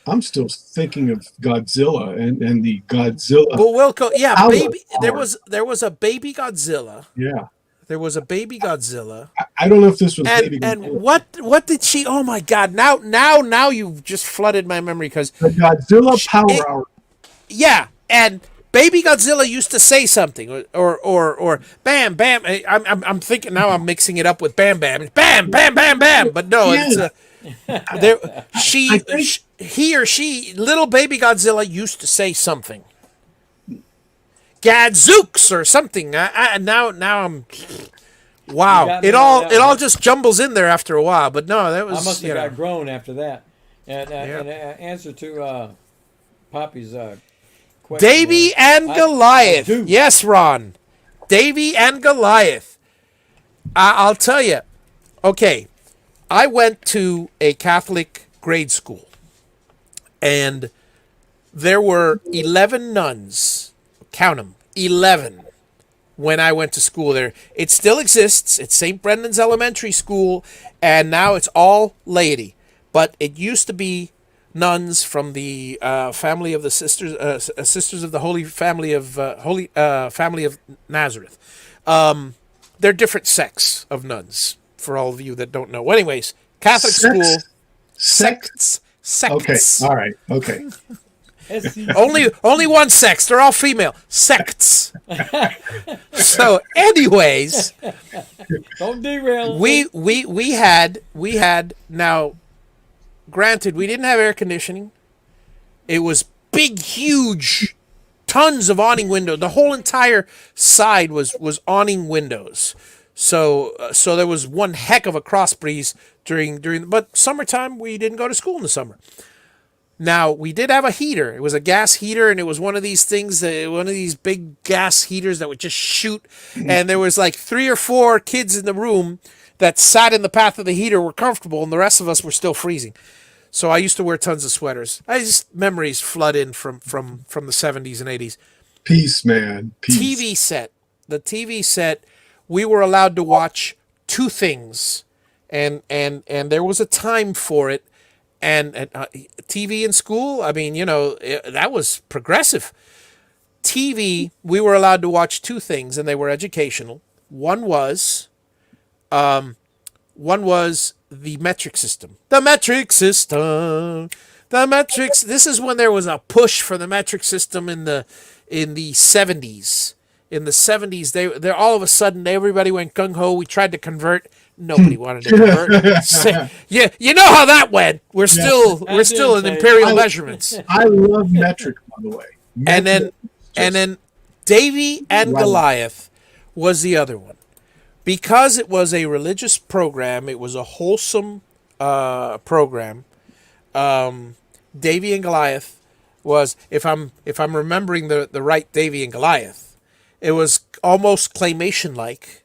[SPEAKER 2] I'm still thinking of Godzilla and the Godzilla.
[SPEAKER 1] But Wilco, yeah, baby. There was a baby Godzilla.
[SPEAKER 2] Yeah.
[SPEAKER 1] There was a baby Godzilla.
[SPEAKER 2] I don't know if this was baby
[SPEAKER 1] and
[SPEAKER 2] Godzilla.
[SPEAKER 1] what did she? Oh my God! Now you've just flooded my memory because
[SPEAKER 2] the Godzilla Power Hour.
[SPEAKER 1] Yeah, and baby Godzilla used to say something or Bam Bam. I'm thinking now. I'm mixing it up with Bam Bam. Bam Bam Bam Bam. But no, it's he or she, little baby Godzilla used to say something. Gadzooks or something. Now I'm. Wow! It all just jumbles in there after a while. But no, that was.
[SPEAKER 3] I must have got grown after that. And answer to Poppy's question.
[SPEAKER 1] Davy and Goliath. Yes, Ron. Davy and Goliath. I'll tell you. Okay, I went to a Catholic grade school, and there were 11 nuns. Count them, 11, when I went to school there. It still exists. It's St. Brendan's Elementary School, and now it's all laity. But it used to be nuns from the family of the Sisters of the Holy Family of Family of Nazareth. They're different sects of nuns, for all of you that don't know. Anyways, Catholic school. Sects.
[SPEAKER 2] Okay, all right, okay.
[SPEAKER 1] Only one sex. They're all female. Sects. So, anyways,
[SPEAKER 3] don't derail.
[SPEAKER 1] We had now. Granted, we didn't have air conditioning. It was big, huge, tons of awning windows. The whole entire side was awning windows. So there was one heck of a cross breeze during. But summertime, we didn't go to school in the summer. Now, we did have a heater. It was a gas heater, and it was one of these things, one of these big gas heaters that would just shoot. And there was like 3 or 4 kids in the room that sat in the path of the heater, were comfortable, and the rest of us were still freezing. So I used to wear tons of sweaters. Memories flood in from the 70s and 80s.
[SPEAKER 2] Peace, man. Peace.
[SPEAKER 1] The TV set, we were allowed to watch 2 things. And there was a time for it. And TV in school, I mean, that was progressive. TV, we were allowed to watch 2 things, and they were educational. One was the metric system. The metric system. This is when there was a push for the metric system in the 70s. In the 70s, they all of a sudden everybody went gung ho. We tried to convert. Nobody wanted to convert. So, yeah, you know how that went. We're still in imperial measurements.
[SPEAKER 2] I love metric, by the way.
[SPEAKER 1] And then Davy and Goliath was the other one. because it was a religious program, it was a wholesome program. Davy and Goliath was, if I'm remembering the right Davy and Goliath, it was almost claymation like,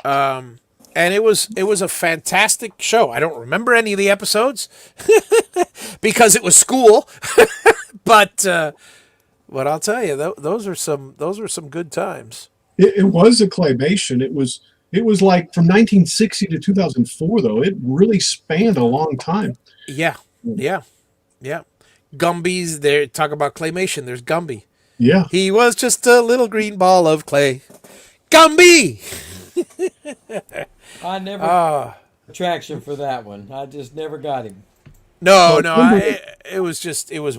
[SPEAKER 1] and it was a fantastic show. I don't remember any of the episodes because it was school, but I'll tell you, those are some good times.
[SPEAKER 2] It was a claymation. It was like from 1960 to 2004, though. It really spanned a long time.
[SPEAKER 1] Yeah. Gumby's there. Talk about claymation. There's Gumby.
[SPEAKER 2] Yeah.
[SPEAKER 1] He was just a little green ball of clay. Gumby!
[SPEAKER 3] I never attraction for that one. I just never got him.
[SPEAKER 1] No, it was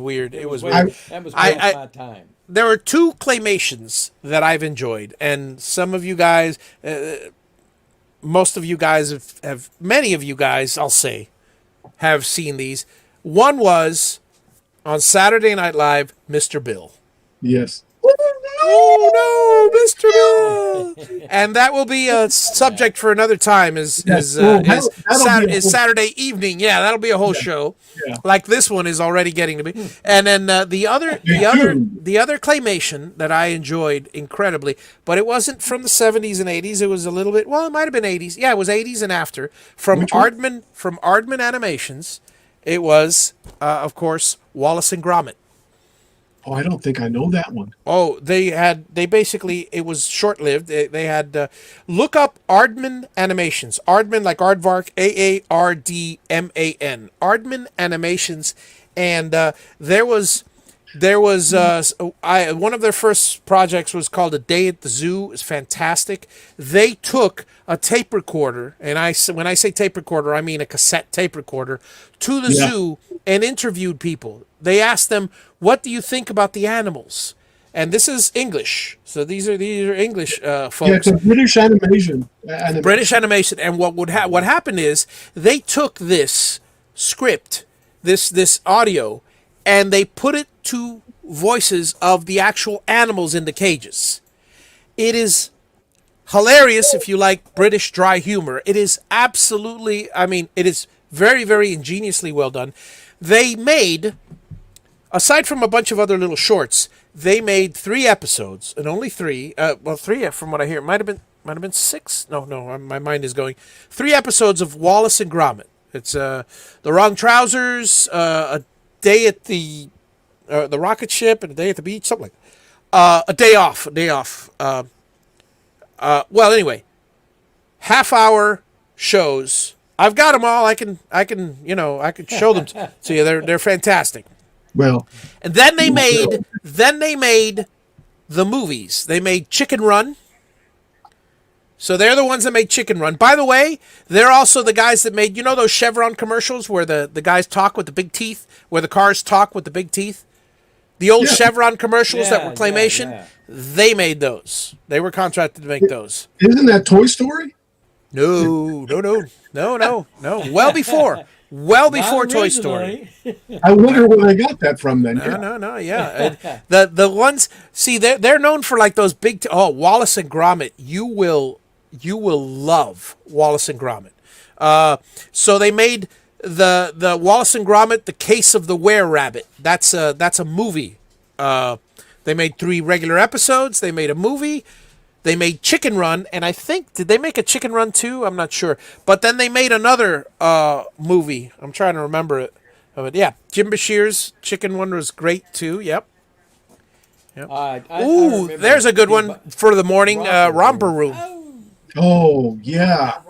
[SPEAKER 1] weird. It was weird.
[SPEAKER 3] That was my time.
[SPEAKER 1] There are two claymations that I've enjoyed, and some of you guys, most of you guys many of you guys, I'll say, have seen these. One was on Saturday Night Live, Mr. Bill.
[SPEAKER 2] Yes.
[SPEAKER 1] Oh no, Mr. Bill! And that will be a subject for another time. Is Saturday evening? Yeah, that'll be a whole show.
[SPEAKER 2] Yeah.
[SPEAKER 1] Like this one is already getting to be. And then the other claymation that I enjoyed incredibly, but it wasn't from the 70s and 80s. It was a little bit. Well, it might have been 80s. Yeah, it was 80s and after. From Aardman Animations. It was, of course, Wallace and Gromit.
[SPEAKER 2] Oh, I don't think I know that one.
[SPEAKER 1] Oh, they basically, it was short-lived. They had, look up Aardman Animations. Aardman, like Aardvark, Aardman. Aardman Animations. And there was one of their first projects was called A Day at the Zoo. It was fantastic. They took a tape recorder, and when I say tape recorder, I mean a cassette tape recorder, to the zoo and interviewed people. They asked them, "What do you think about the animals?" And this is English, so these are English folks.
[SPEAKER 2] Yeah, it's a British animation.
[SPEAKER 1] British animation, and what happened is they took this script, this audio, and they put it to voices of the actual animals in the cages. It is hilarious if you like British dry humor. It is absolutely, it is very, very ingeniously well done. They made, aside from a bunch of other little shorts, they made 3 episodes, and only 3. 3 from what I hear. It might have been 6. No, my mind is going. 3 episodes of Wallace and Gromit. It's The Wrong Trousers, A Day at the rocket ship, and A Day at the beach, something like that. A day off. Well, anyway, half-hour shows. I've got them all. I can show them to you. They're fantastic.
[SPEAKER 2] Well,
[SPEAKER 1] and then they made the movies. They made Chicken Run. So they're the ones that made Chicken Run. By the way, they're also the guys that made, those Chevron commercials where the guys talk with the big teeth, where the cars talk with the big teeth? The old Chevron commercials that were claymation, they made those. They were contracted to make those.
[SPEAKER 2] Isn't that Toy Story?
[SPEAKER 1] No. Well before Toy Story.
[SPEAKER 2] I wonder where I got that from then.
[SPEAKER 1] No, yeah. The ones, see, they're known for like those big, Wallace and Gromit. You will love Wallace and Gromit. So they made the Wallace and Gromit, The Case of the Were-Rabbit. That's a movie. They made 3 regular episodes. They made a movie. They made Chicken Run, and I think, did they make a Chicken Run too? I'm not sure. But then they made another movie. I'm trying to remember it. But yeah, Jim Bashir's Chicken Run was great too. Yep. Ooh, there's a good one for the morning. Romper Room.
[SPEAKER 2] Oh yeah.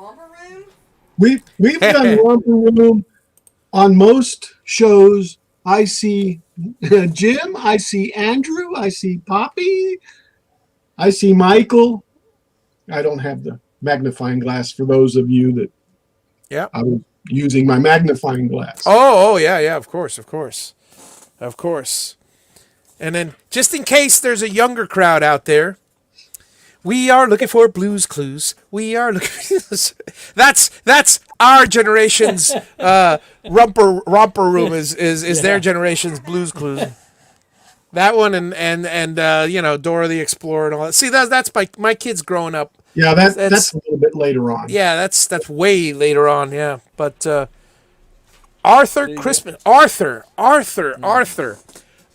[SPEAKER 2] We've done Romper Room on most shows. I see Jim. I see Andrew. I see Poppy. I see Michael. I don't have the magnifying glass for those of you that.
[SPEAKER 1] Yeah.
[SPEAKER 2] I was using my magnifying glass.
[SPEAKER 1] Oh yeah. Of course. And then, just in case there's a younger crowd out there, we are looking for Blue's Clues. We are looking. That's our generation's romper room is their generation's Blue's Clues. That one and Dora the Explorer and all that. See, that's my kids growing up.
[SPEAKER 2] Yeah, that's a little bit later on.
[SPEAKER 1] Yeah, that's way later on. Yeah, but Arthur
[SPEAKER 3] See,
[SPEAKER 1] Christmas, Arthur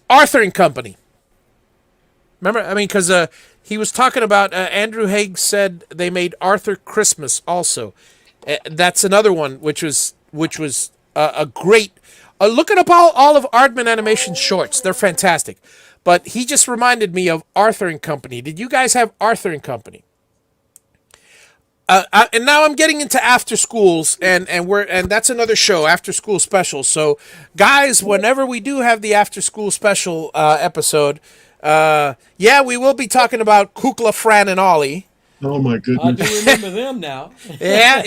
[SPEAKER 1] and Company. Remember, I mean, because he was talking about Andrew Haig said they made Arthur Christmas also. That's another one which was a great. Looking up all of Aardman Animation's shorts, they're fantastic. But he just reminded me of Arthur and Company. Did you guys have Arthur and Company? And now I'm getting into after schools, and that's another show, after school special. So, guys, whenever we do have the after school special episode, yeah, we will be talking about Kukla, Fran, and Ollie.
[SPEAKER 2] Oh my
[SPEAKER 3] I
[SPEAKER 2] goodness.
[SPEAKER 3] do remember them now.
[SPEAKER 1] Yeah.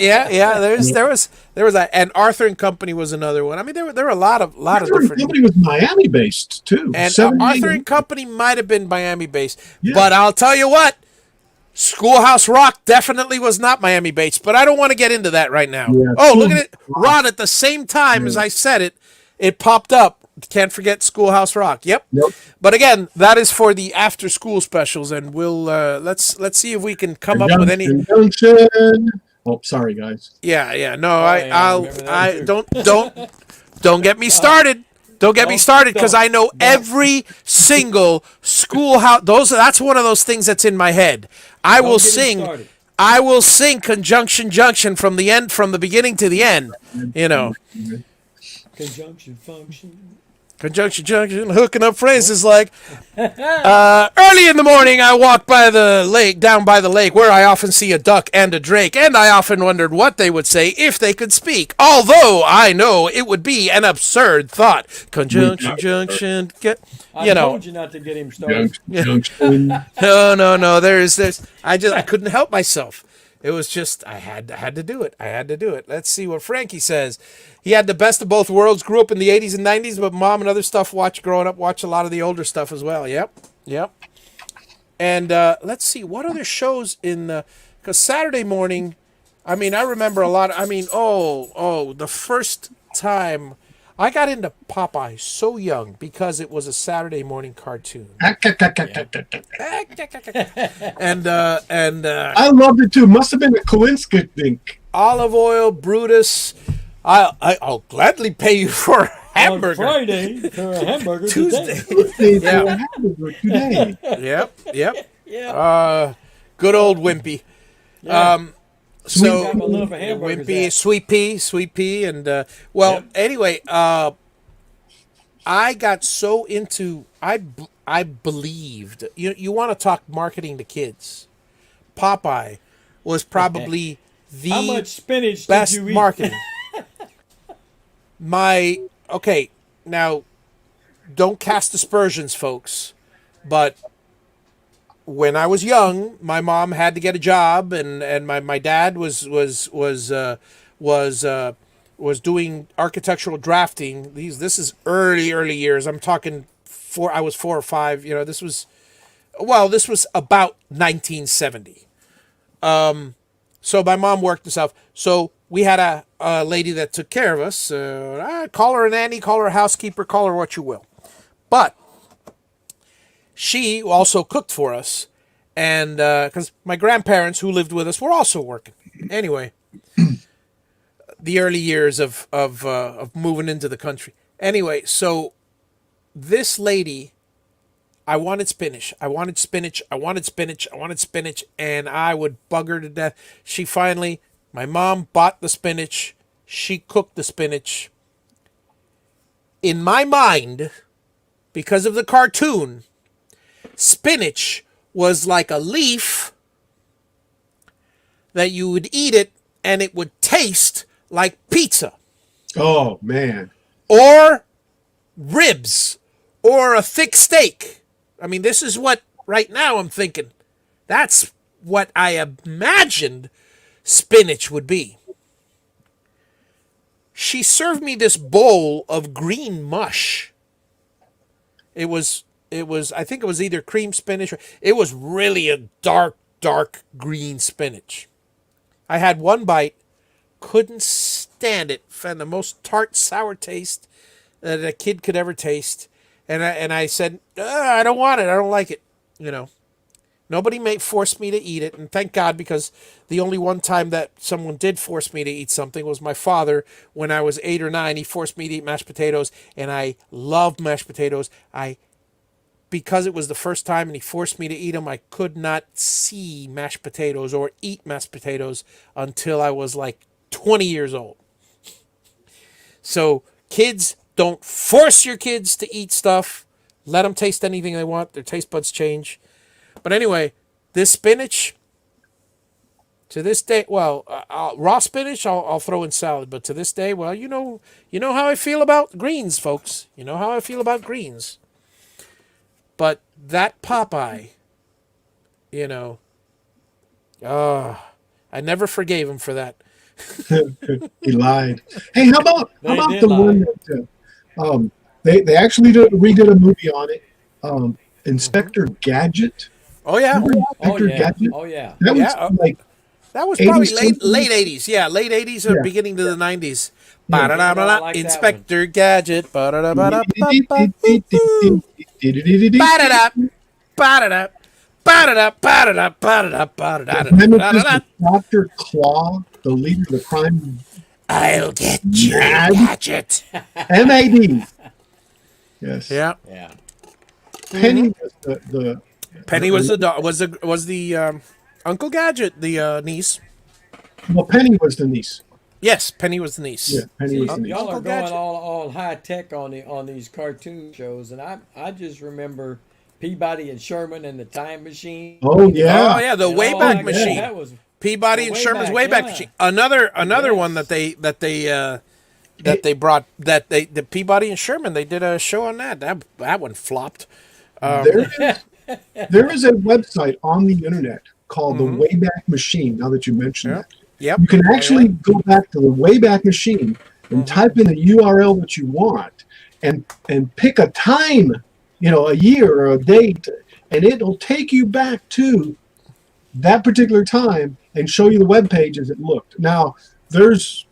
[SPEAKER 1] There was a, and Arthur and Company was another one. I mean, there were a lot of
[SPEAKER 2] Arthur and
[SPEAKER 1] different.
[SPEAKER 2] Company was Miami based too.
[SPEAKER 1] And
[SPEAKER 2] 78.
[SPEAKER 1] Arthur and Company might have been Miami based,
[SPEAKER 2] Yeah.
[SPEAKER 1] but I'll tell you what. Schoolhouse Rock definitely was not Miami based, but I don't want to get into that right now.
[SPEAKER 2] Yeah,
[SPEAKER 1] Oh, look at it. Ron, at the same time as I said it, it popped up. Can't forget Schoolhouse Rock. Yep. But again, that is for the after school specials, and we'll let's see if we can come up with any.
[SPEAKER 2] Conjunction. Oh, sorry guys.
[SPEAKER 1] Yeah. No,
[SPEAKER 3] yeah, remember that
[SPEAKER 1] I
[SPEAKER 3] too.
[SPEAKER 1] don't get me started. Don't get me started, because I know every single schoolhouse. That's one of those things that's in my head. I will
[SPEAKER 3] get me
[SPEAKER 1] sing.
[SPEAKER 3] started.
[SPEAKER 1] I will sing Conjunction Junction from the beginning to the end. You know,
[SPEAKER 3] Conjunction function.
[SPEAKER 1] Conjunction Junction, hooking up phrases like, early in the morning I walked down by the lake, where I often see a duck and a drake, and I often wondered what they would say if they could speak, although I know it would be an absurd thought. Conjunction Junction,
[SPEAKER 3] I told you not to get him started.
[SPEAKER 2] Junction.
[SPEAKER 1] No. I couldn't help myself. It was just I had to do it. Let's see what Frankie says. He had the best of both worlds. Grew up in the 80s and 90s, but mom and other stuff growing up watched a lot of the older stuff as well. Yep. And let's see what other shows because Saturday morning. I mean, I remember a lot. I mean, the first time I got into Popeye so young because it was a Saturday morning cartoon. And
[SPEAKER 2] I loved it too. Must have been a coincidence.
[SPEAKER 1] Olive Oil, Brutus. I'll gladly pay you for a hamburger.
[SPEAKER 3] On Friday for a hamburger
[SPEAKER 1] Tuesday.
[SPEAKER 3] today.
[SPEAKER 2] Today.
[SPEAKER 1] Yep.
[SPEAKER 3] Yeah.
[SPEAKER 1] Good old Wimpy.
[SPEAKER 3] Yeah.
[SPEAKER 1] So
[SPEAKER 3] Got my love for hamburgers
[SPEAKER 1] Wimpy,
[SPEAKER 3] at.
[SPEAKER 1] Sweet Pea, and anyway, I got so into I believed you want to talk marketing to kids. Popeye was probably the
[SPEAKER 3] How much spinach
[SPEAKER 1] best
[SPEAKER 3] did you eat?
[SPEAKER 1] marketing. Now don't cast aspersions, folks, but when I was young, my mom had to get a job, and my dad was doing architectural drafting. This is early years. I'm talking I was 4 or 5. This was about 1970. So my mom worked and stuff. So we had a lady that took care of us. Call her a nanny, call her a housekeeper, call her what you will. But she also cooked for us. And because my grandparents who lived with us were also working. Anyway, the early years of moving into the country. Anyway, so this lady, I wanted spinach, and I would bug her to death. My mom bought the spinach. She cooked the spinach. In my mind, because of the cartoon, spinach was like a leaf that you would eat it and it would taste like pizza.
[SPEAKER 2] Oh man.
[SPEAKER 1] Or ribs or a thick steak. I mean, this is what right now I'm thinking. That's what I imagined spinach would be. She served me this bowl of green mush. It was I think it was either cream spinach or it was really a dark green spinach. I had one bite, couldn't stand it. Found the most tart, sour taste that a kid could ever taste. And I said, I don't want it. I don't like it. Nobody forced me to eat it, and thank God, because the only one time that someone did force me to eat something was my father. When I was 8 or 9, he forced me to eat mashed potatoes, and I loved mashed potatoes. Because it was the first time and he forced me to eat them, I could not see mashed potatoes or eat mashed potatoes until I was like 20 years old. So kids, don't force your kids to eat stuff. Let them taste anything they want. Their taste buds change. But anyway, this spinach, to this day, well, raw spinach, I'll throw in salad. But to this day, well, you know how I feel about greens, folks. You know how I feel about greens. But that Popeye, I never forgave him for that.
[SPEAKER 2] He lied. Hey, how about the
[SPEAKER 3] lie.
[SPEAKER 2] one that they actually redid a movie on it, Inspector Gadget.
[SPEAKER 1] Oh yeah,
[SPEAKER 2] Remember Inspector Gadget?
[SPEAKER 3] Oh yeah.
[SPEAKER 2] That was
[SPEAKER 1] Yeah.
[SPEAKER 2] like
[SPEAKER 1] that was probably
[SPEAKER 2] 80s
[SPEAKER 1] late 80s. Yeah, late 80s or
[SPEAKER 2] Yeah.
[SPEAKER 1] beginning to the 90s.
[SPEAKER 2] Yeah.
[SPEAKER 1] Ba-da-da-ba-da,
[SPEAKER 3] like that
[SPEAKER 1] Inspector Gadget. Ba-da-da-ba-da,
[SPEAKER 2] Remember
[SPEAKER 1] ba-da-da, ba-da-da, ba-da-da, ba-da-da, ba-da-da, ba-da-da,
[SPEAKER 2] this
[SPEAKER 1] ba-da-da.
[SPEAKER 2] Dr. Claw, the leader of the crime,
[SPEAKER 1] I'll get you,
[SPEAKER 2] Mad.
[SPEAKER 1] Gadget.
[SPEAKER 2] MAD. Yes.
[SPEAKER 1] Yeah.
[SPEAKER 3] Yeah.
[SPEAKER 2] Penny was the
[SPEAKER 1] Penny was the Uncle Gadget, the niece.
[SPEAKER 2] well, Penny was the niece.
[SPEAKER 1] Yes, Penny was the niece.
[SPEAKER 2] Yeah, Penny was the niece.
[SPEAKER 3] Y'all are
[SPEAKER 1] Uncle
[SPEAKER 3] going
[SPEAKER 1] Gadget.
[SPEAKER 3] all high tech on these cartoon shows, and I just remember Peabody and Sherman and the Time Machine.
[SPEAKER 2] Oh yeah.
[SPEAKER 1] Oh yeah, the
[SPEAKER 3] And
[SPEAKER 1] Wayback
[SPEAKER 3] all
[SPEAKER 1] Machine.
[SPEAKER 3] That was
[SPEAKER 1] Peabody
[SPEAKER 3] the
[SPEAKER 1] and Sherman's
[SPEAKER 3] Wayback,
[SPEAKER 1] Wayback
[SPEAKER 3] yeah.
[SPEAKER 1] Machine. Another
[SPEAKER 3] Yes.
[SPEAKER 1] one that the Peabody and Sherman, they did a show on that. That one flopped.
[SPEAKER 2] There is a website on the internet called the Wayback Machine. Now that you mention that,
[SPEAKER 1] Yep.
[SPEAKER 2] you can actually go back to the Wayback Machine and type in the URL that you want, and pick a time, a year or a date, and it'll take you back to that particular time and show you the web page as it looked. Now, there's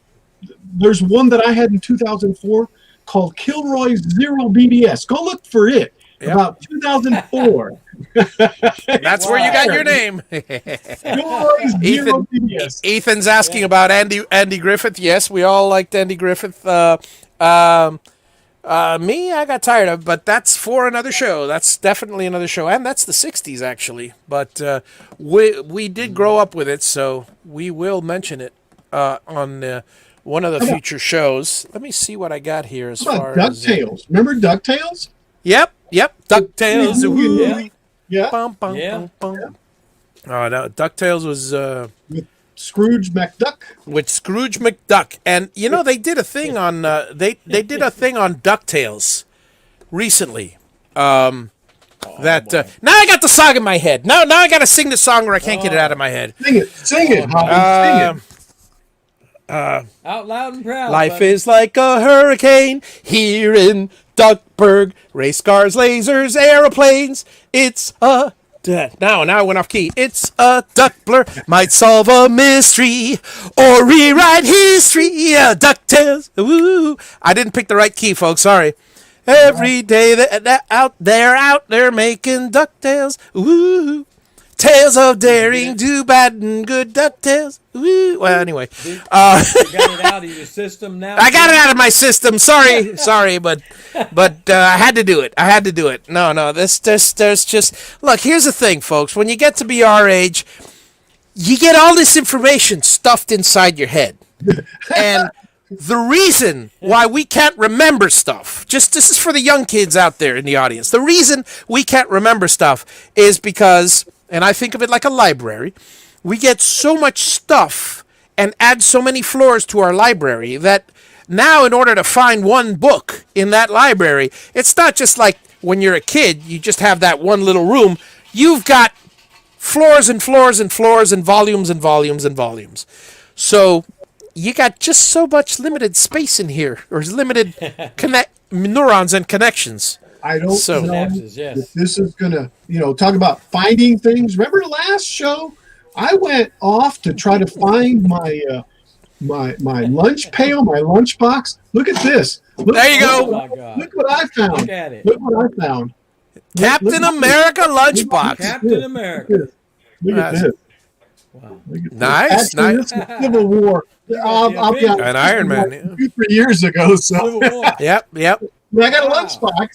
[SPEAKER 2] one that I had in 2004 called Kilroy's Zero BBS. Go look for it.
[SPEAKER 1] Yep.
[SPEAKER 2] About 2004.
[SPEAKER 1] That's where you got your name.
[SPEAKER 2] Kilroy's Zero BBS.
[SPEAKER 1] Ethan's asking about Andy Griffith. Yes, we all liked Andy Griffith. Me, I got tired of, but that's for another show. That's definitely another show, and that's the 60s actually. But we did grow up with it, so we will mention it on one of the future shows. Let me see what I got here as
[SPEAKER 2] How
[SPEAKER 1] far
[SPEAKER 2] about
[SPEAKER 1] as
[SPEAKER 2] DuckTales? Remember DuckTales?
[SPEAKER 1] Yep, DuckTales.
[SPEAKER 3] Yeah.
[SPEAKER 2] Yeah.
[SPEAKER 1] Bum, bum,
[SPEAKER 3] Yeah.
[SPEAKER 1] bum, bum. Oh, no, DuckTales was
[SPEAKER 2] With Scrooge McDuck.
[SPEAKER 1] with Scrooge McDuck, and they did a thing on they did a thing on DuckTales recently. Now I got the song in my head. Now I got to sing the song, or I can't get it out of my head.
[SPEAKER 2] Sing it, Holly, sing it.
[SPEAKER 3] out loud and proud.
[SPEAKER 1] Life
[SPEAKER 3] buddy.
[SPEAKER 1] is like a hurricane here in Duckburg. Race cars, lasers, aeroplanes. It's a now I went off key. It's a duck blur. Might solve a mystery or rewrite history. Yeah, DuckTales. Woo! I didn't pick the right key, folks. Sorry. Every day they're out there making DuckTales. Woo! Tales of daring, do bad and good DuckTales. Woo! Well, anyway,
[SPEAKER 3] You got it out of your system now.
[SPEAKER 1] I got it out of my system. Sorry, but I had to do it. No, there's just look. Here's the thing, folks. When you get to be our age, you get all this information stuffed inside your head, and the reason why we can't remember stuff, this is for the young kids out there in the audience. The reason we can't remember stuff is because, and I think of it like a library, we get so much stuff and add so many floors to our library that now in order to find one book in that library, it's not just like when you're a kid, you just have that one little room. You've got floors and floors and floors and volumes and volumes and volumes. So you got just so much limited space in here, or limited neurons and connections.
[SPEAKER 2] I don't
[SPEAKER 1] So-
[SPEAKER 2] know
[SPEAKER 3] Synapses, yes.
[SPEAKER 2] if this is gonna, talk about finding things. Remember the last show? I went off to try to find my lunch pail, my lunch box. Look at this.
[SPEAKER 1] There you go.
[SPEAKER 3] Oh my God.
[SPEAKER 2] Look what I found.
[SPEAKER 3] Look at it.
[SPEAKER 2] Look what I found.
[SPEAKER 1] Captain America lunchbox.
[SPEAKER 3] Captain America.
[SPEAKER 2] Look at this.
[SPEAKER 3] Wow.
[SPEAKER 2] Look at this.
[SPEAKER 1] Nice,
[SPEAKER 2] Actually,
[SPEAKER 1] nice.
[SPEAKER 2] this is Civil War. I'll be honest,
[SPEAKER 1] An Iron Man. Yeah.
[SPEAKER 2] 2-3 years ago. So
[SPEAKER 3] Civil War.
[SPEAKER 1] Yep.
[SPEAKER 2] I got a
[SPEAKER 3] Wow.
[SPEAKER 2] lunchbox.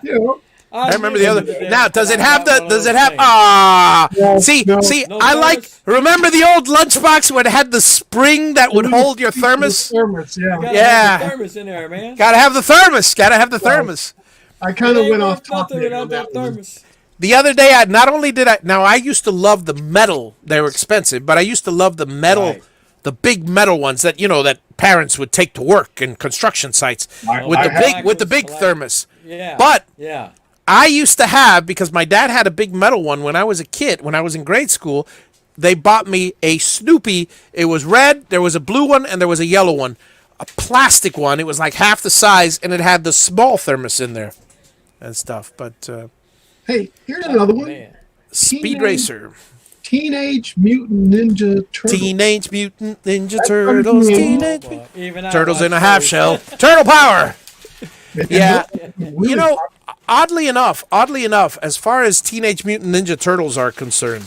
[SPEAKER 2] You know,
[SPEAKER 1] I remember the other.
[SPEAKER 3] day
[SPEAKER 1] Now, does it
[SPEAKER 3] I
[SPEAKER 1] have
[SPEAKER 3] got
[SPEAKER 1] the?
[SPEAKER 3] one of
[SPEAKER 1] Does
[SPEAKER 3] those
[SPEAKER 1] it have?
[SPEAKER 3] things.
[SPEAKER 1] Ah,
[SPEAKER 2] No,
[SPEAKER 1] see,
[SPEAKER 2] no.
[SPEAKER 3] No
[SPEAKER 1] I like.
[SPEAKER 3] thermos?
[SPEAKER 1] Remember the old lunchbox where it had the spring that would hold your thermos?
[SPEAKER 2] Thermos,
[SPEAKER 3] You gotta
[SPEAKER 1] Yeah.
[SPEAKER 3] have the thermos in there, man.
[SPEAKER 1] Gotta have the thermos. Gotta have the thermos.
[SPEAKER 2] I kind of
[SPEAKER 3] Ain't
[SPEAKER 2] went off
[SPEAKER 3] worth
[SPEAKER 2] topic
[SPEAKER 3] nothing without
[SPEAKER 2] on
[SPEAKER 3] that
[SPEAKER 2] that one.
[SPEAKER 3] thermos.
[SPEAKER 1] The other day, I used to love the metal. They were expensive, but I used to love the metal,
[SPEAKER 3] Right.
[SPEAKER 1] the big metal ones that that parents would take to work in construction sites with
[SPEAKER 2] I
[SPEAKER 1] the
[SPEAKER 2] have-
[SPEAKER 1] big thermos.
[SPEAKER 3] Yeah.
[SPEAKER 1] But
[SPEAKER 3] yeah.
[SPEAKER 1] I used to have, because my dad had a big metal one when I was a kid, when I was in grade school. They bought me a Snoopy. It was red, there was a blue one, and there was a yellow one. A plastic one. It was like half the size, and it had the small thermos in there and stuff. But
[SPEAKER 2] Hey, here's another one.
[SPEAKER 3] Man.
[SPEAKER 1] Speed
[SPEAKER 2] Teenage-
[SPEAKER 1] Racer.
[SPEAKER 2] Teenage Mutant Ninja Turtles.
[SPEAKER 1] Teenage Mutant Ninja
[SPEAKER 2] That's
[SPEAKER 1] Turtles.
[SPEAKER 2] funny.
[SPEAKER 1] Teenage
[SPEAKER 3] Boy, even I
[SPEAKER 1] Turtles in a
[SPEAKER 3] watch
[SPEAKER 1] half
[SPEAKER 3] those.
[SPEAKER 1] shell. Turtle power.
[SPEAKER 2] And
[SPEAKER 1] Yeah.
[SPEAKER 2] really
[SPEAKER 1] You know, oddly enough, as far as Teenage Mutant Ninja Turtles are concerned,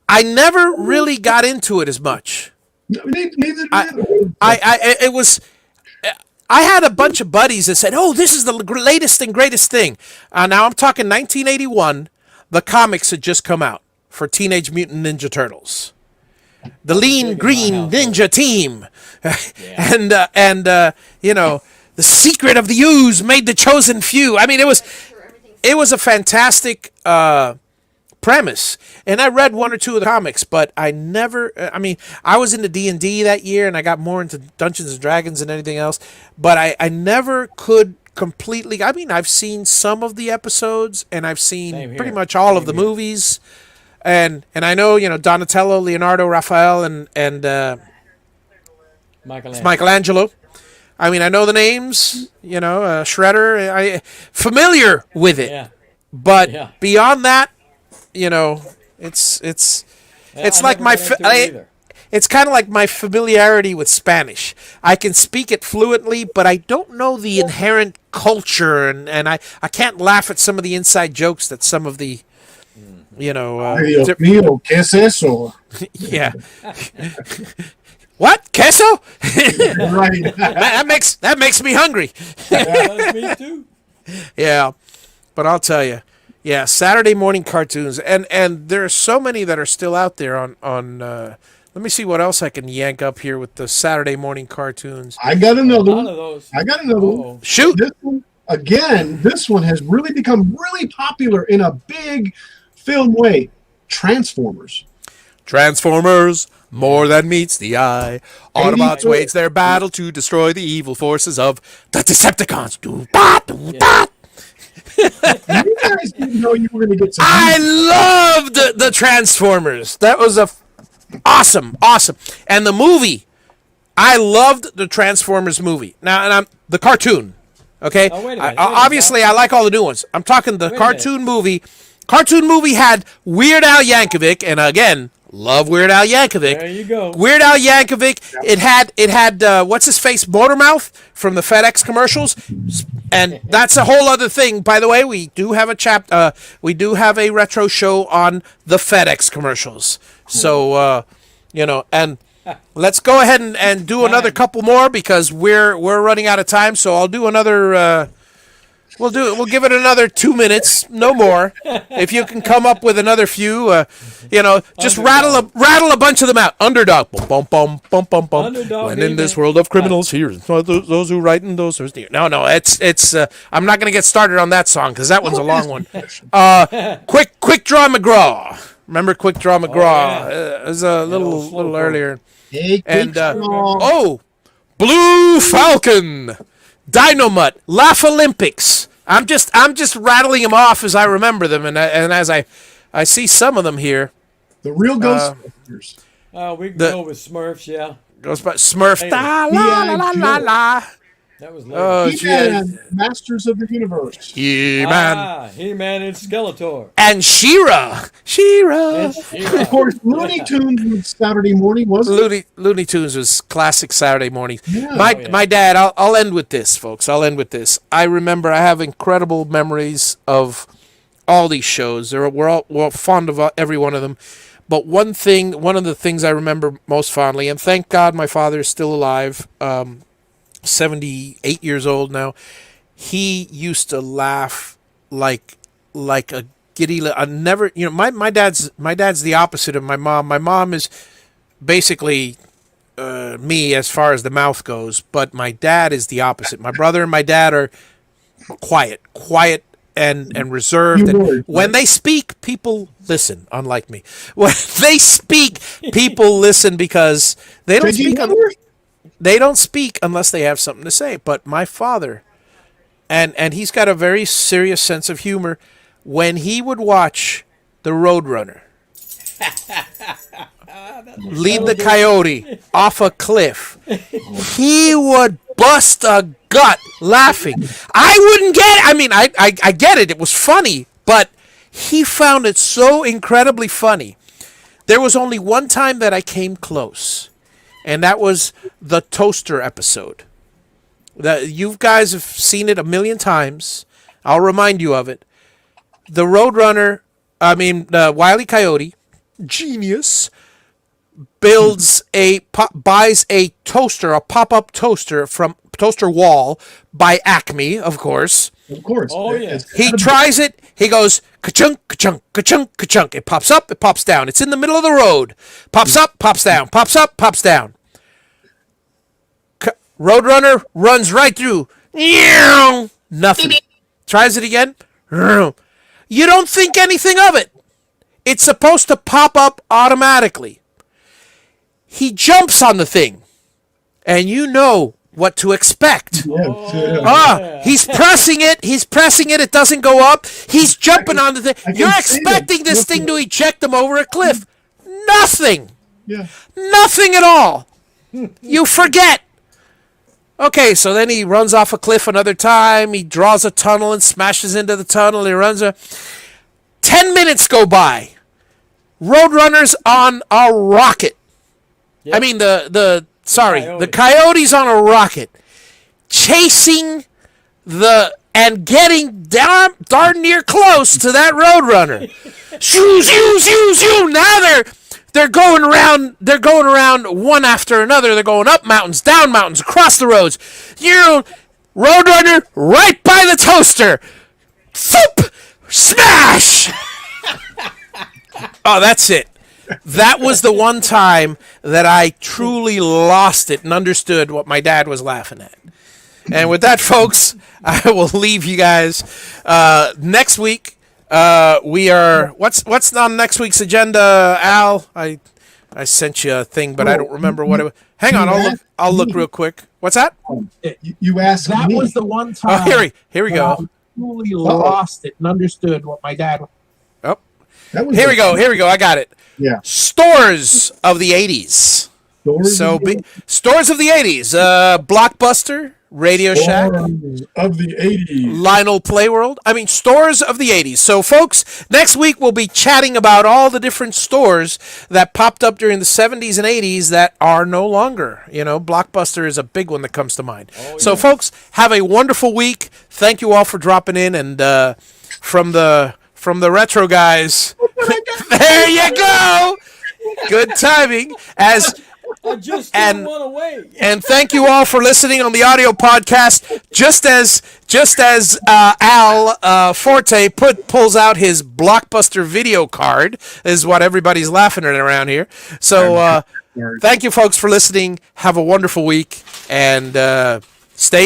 [SPEAKER 1] I never really got into it as much.
[SPEAKER 2] neither did
[SPEAKER 1] It was. I had a bunch of buddies that said, "Oh, this is the latest and greatest thing." Now I'm talking 1981. The comics had just come out for Teenage Mutant Ninja Turtles, the Lean
[SPEAKER 3] big in
[SPEAKER 1] Green
[SPEAKER 3] my household.
[SPEAKER 1] Ninja Team, and the secret of the ooze made the chosen few. I mean, it was a fantastic premise, and I read one or two of the comics, but I never. I mean, I was into D&D that year, and I got more into Dungeons and Dragons and anything else, but I never could completely. I mean, I've seen some of the episodes, and I've seen
[SPEAKER 3] Same here.
[SPEAKER 1] pretty much all of the
[SPEAKER 3] Same here.
[SPEAKER 1] movies, and I know Donatello, Leonardo, Raphael, and Michelangelo. I mean, I know the names. Shredder. I familiar with it.
[SPEAKER 3] Yeah.
[SPEAKER 1] But
[SPEAKER 3] Yeah.
[SPEAKER 1] beyond that, it's
[SPEAKER 3] Yeah, I
[SPEAKER 1] like
[SPEAKER 3] never
[SPEAKER 1] my
[SPEAKER 3] got into it either.
[SPEAKER 1] it's kind of like my familiarity with Spanish. I can speak it fluently, but I don't know the inherent culture, and I can't laugh at some of the inside jokes that some of the
[SPEAKER 2] Ay, Dios
[SPEAKER 1] dip-
[SPEAKER 2] mío, ¿qué es eso?
[SPEAKER 1] yeah. What queso?
[SPEAKER 2] Right.
[SPEAKER 1] that makes me hungry.
[SPEAKER 3] Yeah, that's me too.
[SPEAKER 1] Yeah, but I'll tell you, yeah, Saturday morning cartoons, and there are so many that are still out there on. Let me see what else I can yank up here with the Saturday morning cartoons.
[SPEAKER 2] I got
[SPEAKER 3] A
[SPEAKER 2] another
[SPEAKER 3] lot
[SPEAKER 2] one.
[SPEAKER 3] of those.
[SPEAKER 2] I got another one.
[SPEAKER 3] Uh-oh.
[SPEAKER 1] Shoot,
[SPEAKER 2] This one, again, this one has really become really popular in a big film way. Transformers.
[SPEAKER 1] Transformers, more than meets the eye. Autobots
[SPEAKER 2] 82.
[SPEAKER 1] wage their battle to destroy the evil forces of the Decepticons. Doo-da, doo-da.
[SPEAKER 2] You guys didn't know you were going to get some.
[SPEAKER 1] I loved the Transformers. That was awesome. And the movie, I loved the Transformers movie. Now, and I'm the cartoon. Okay,
[SPEAKER 3] Oh, wait a minute,
[SPEAKER 1] obviously I like all the new ones. I'm talking the
[SPEAKER 3] Wait a
[SPEAKER 1] cartoon movie. Cartoon movie had Weird Al Yankovic, and again, love Weird Al Yankovic.
[SPEAKER 3] There you go.
[SPEAKER 1] Weird Al Yankovic. It had what's his face, Motormouth from the FedEx commercials, and that's a whole other thing. By the way, we do have a retro show on the FedEx commercials. So and let's go ahead and do another couple more because we're running out of time. So I'll do another. We'll give it another 2 minutes, no more. If you can come up with another few, just
[SPEAKER 3] Underdog.
[SPEAKER 1] rattle a bunch of them out. Underdog, bum bum bum bum bum.
[SPEAKER 3] Underdog,
[SPEAKER 1] When in this
[SPEAKER 3] amen.
[SPEAKER 1] world of criminals, here those who write and those who steal. No, it's. I'm not gonna get started on that song because that one's a long one. Quick Draw McGraw. Remember Quick Draw McGraw?
[SPEAKER 3] yeah.
[SPEAKER 1] It was a
[SPEAKER 3] old
[SPEAKER 1] little
[SPEAKER 3] Slowpoke.
[SPEAKER 1] earlier.
[SPEAKER 2] Hey,
[SPEAKER 1] And
[SPEAKER 2] oh,
[SPEAKER 1] Blue Falcon, Dynamut, Laugh Olympics. I'm just rattling them off as I remember them, and as I see some of them here.
[SPEAKER 2] the real Ghostbusters.
[SPEAKER 3] We can
[SPEAKER 1] The-
[SPEAKER 3] go with Smurfs, yeah.
[SPEAKER 1] Goes by Smurf.
[SPEAKER 3] Hey,
[SPEAKER 1] Da, la, la, la, la, la.
[SPEAKER 3] That was later.
[SPEAKER 1] Oh,
[SPEAKER 2] He-Man, Masters of the Universe.
[SPEAKER 1] He-Man.
[SPEAKER 3] He-Man and Skeletor.
[SPEAKER 1] And She-Ra. She-Ra.
[SPEAKER 3] And She-Ra.
[SPEAKER 2] Of course, Looney Tunes was Saturday morning, wasn't it?
[SPEAKER 1] Looney Tunes was classic Saturday morning.
[SPEAKER 2] Yeah.
[SPEAKER 1] My dad, I'll end with this, folks. I'll end with this. I remember I have incredible memories of all these shows. We're all fond of every one of them. But one of the things I remember most fondly, and thank God my father is still alive, 78 years old now. He used to laugh like a giddy. I never, my dad's the opposite of my mom. My mom is basically me as far as the mouth goes, but my dad is the opposite. My brother and my dad are quiet and reserved. And when they speak, people listen. Unlike me, when they speak, people listen because they don't speak. They don't speak unless they have something to say. But my father, and he's got a very serious sense of humor. When he would watch the Roadrunner lead the coyote off a cliff, he would bust a gut laughing. I wouldn't get it. I mean, I get it. It was funny, but he found it so incredibly funny. There was only one time that I came close, and that was the toaster episode. You guys have seen it a million times. I'll remind you of it. The Roadrunner, the Wile E. Coyote, genius, buys a toaster, a pop-up toaster from Toaster Wall by Acme, of course.
[SPEAKER 2] Of course.
[SPEAKER 3] Oh, yeah.
[SPEAKER 1] He tries it. He goes, ka-chunk, ka-chunk, ka-chunk, ka-chunk. It pops up, it pops down. It's in the middle of the road. Pops up, pops down. Pops up, pops down. Roadrunner runs right through. Nothing. Tries it again. You don't think anything of it. It's supposed to pop up automatically. He jumps on the thing. And you know what to expect. He's pressing it. It doesn't go up. He's jumping on the thing. You're expecting this thing to eject him over a cliff. Nothing.
[SPEAKER 2] Yeah.
[SPEAKER 1] Nothing at all. You forget. Okay, so then he runs off a cliff another time. He draws a tunnel and smashes into the tunnel. He runs 10 minutes go by. Roadrunner's on a rocket. Yep. I mean, the coyote's on a rocket. Chasing and getting darn near close to that Roadrunner. Shoo, shoo, shoo, shoo. Now they're going around one after another. They're going up mountains, down mountains, across the roads. Roadrunner right by the toaster. Foop! Smash! Oh, that's it. That was the one time that I truly lost it and understood what my dad was laughing at. And with that, folks, I will leave you guys. Next week, we are. What's on next week's agenda, Al? I sent you a thing, but I don't remember what it was. Hang on, I'll look real quick. What's that?
[SPEAKER 2] You asked
[SPEAKER 4] that
[SPEAKER 2] me.
[SPEAKER 4] was the one time.
[SPEAKER 1] Oh, here we go.
[SPEAKER 4] I truly lost it and understood what my dad.
[SPEAKER 1] Oh, here we go. I got it.
[SPEAKER 2] Yeah.
[SPEAKER 1] Stores of the 80s. Stores of the 80s. Blockbuster, Radio Shack,
[SPEAKER 2] of the 80s.
[SPEAKER 1] Lionel Playworld. Stores of the 80s. So, folks, next week we'll be chatting about all the different stores that popped up during the 70s and 80s that are no longer. Blockbuster is a big one that comes to mind. So, folks, have a wonderful week. Thank you all for dropping in. And from the retro guys, there you go. Good timing.
[SPEAKER 3] I just threw one away.
[SPEAKER 1] And thank you all for listening on the audio podcast. Just as Al Forte pulls out his Blockbuster video card, is what everybody's laughing at around here. So thank you, folks, for listening. Have a wonderful week and stay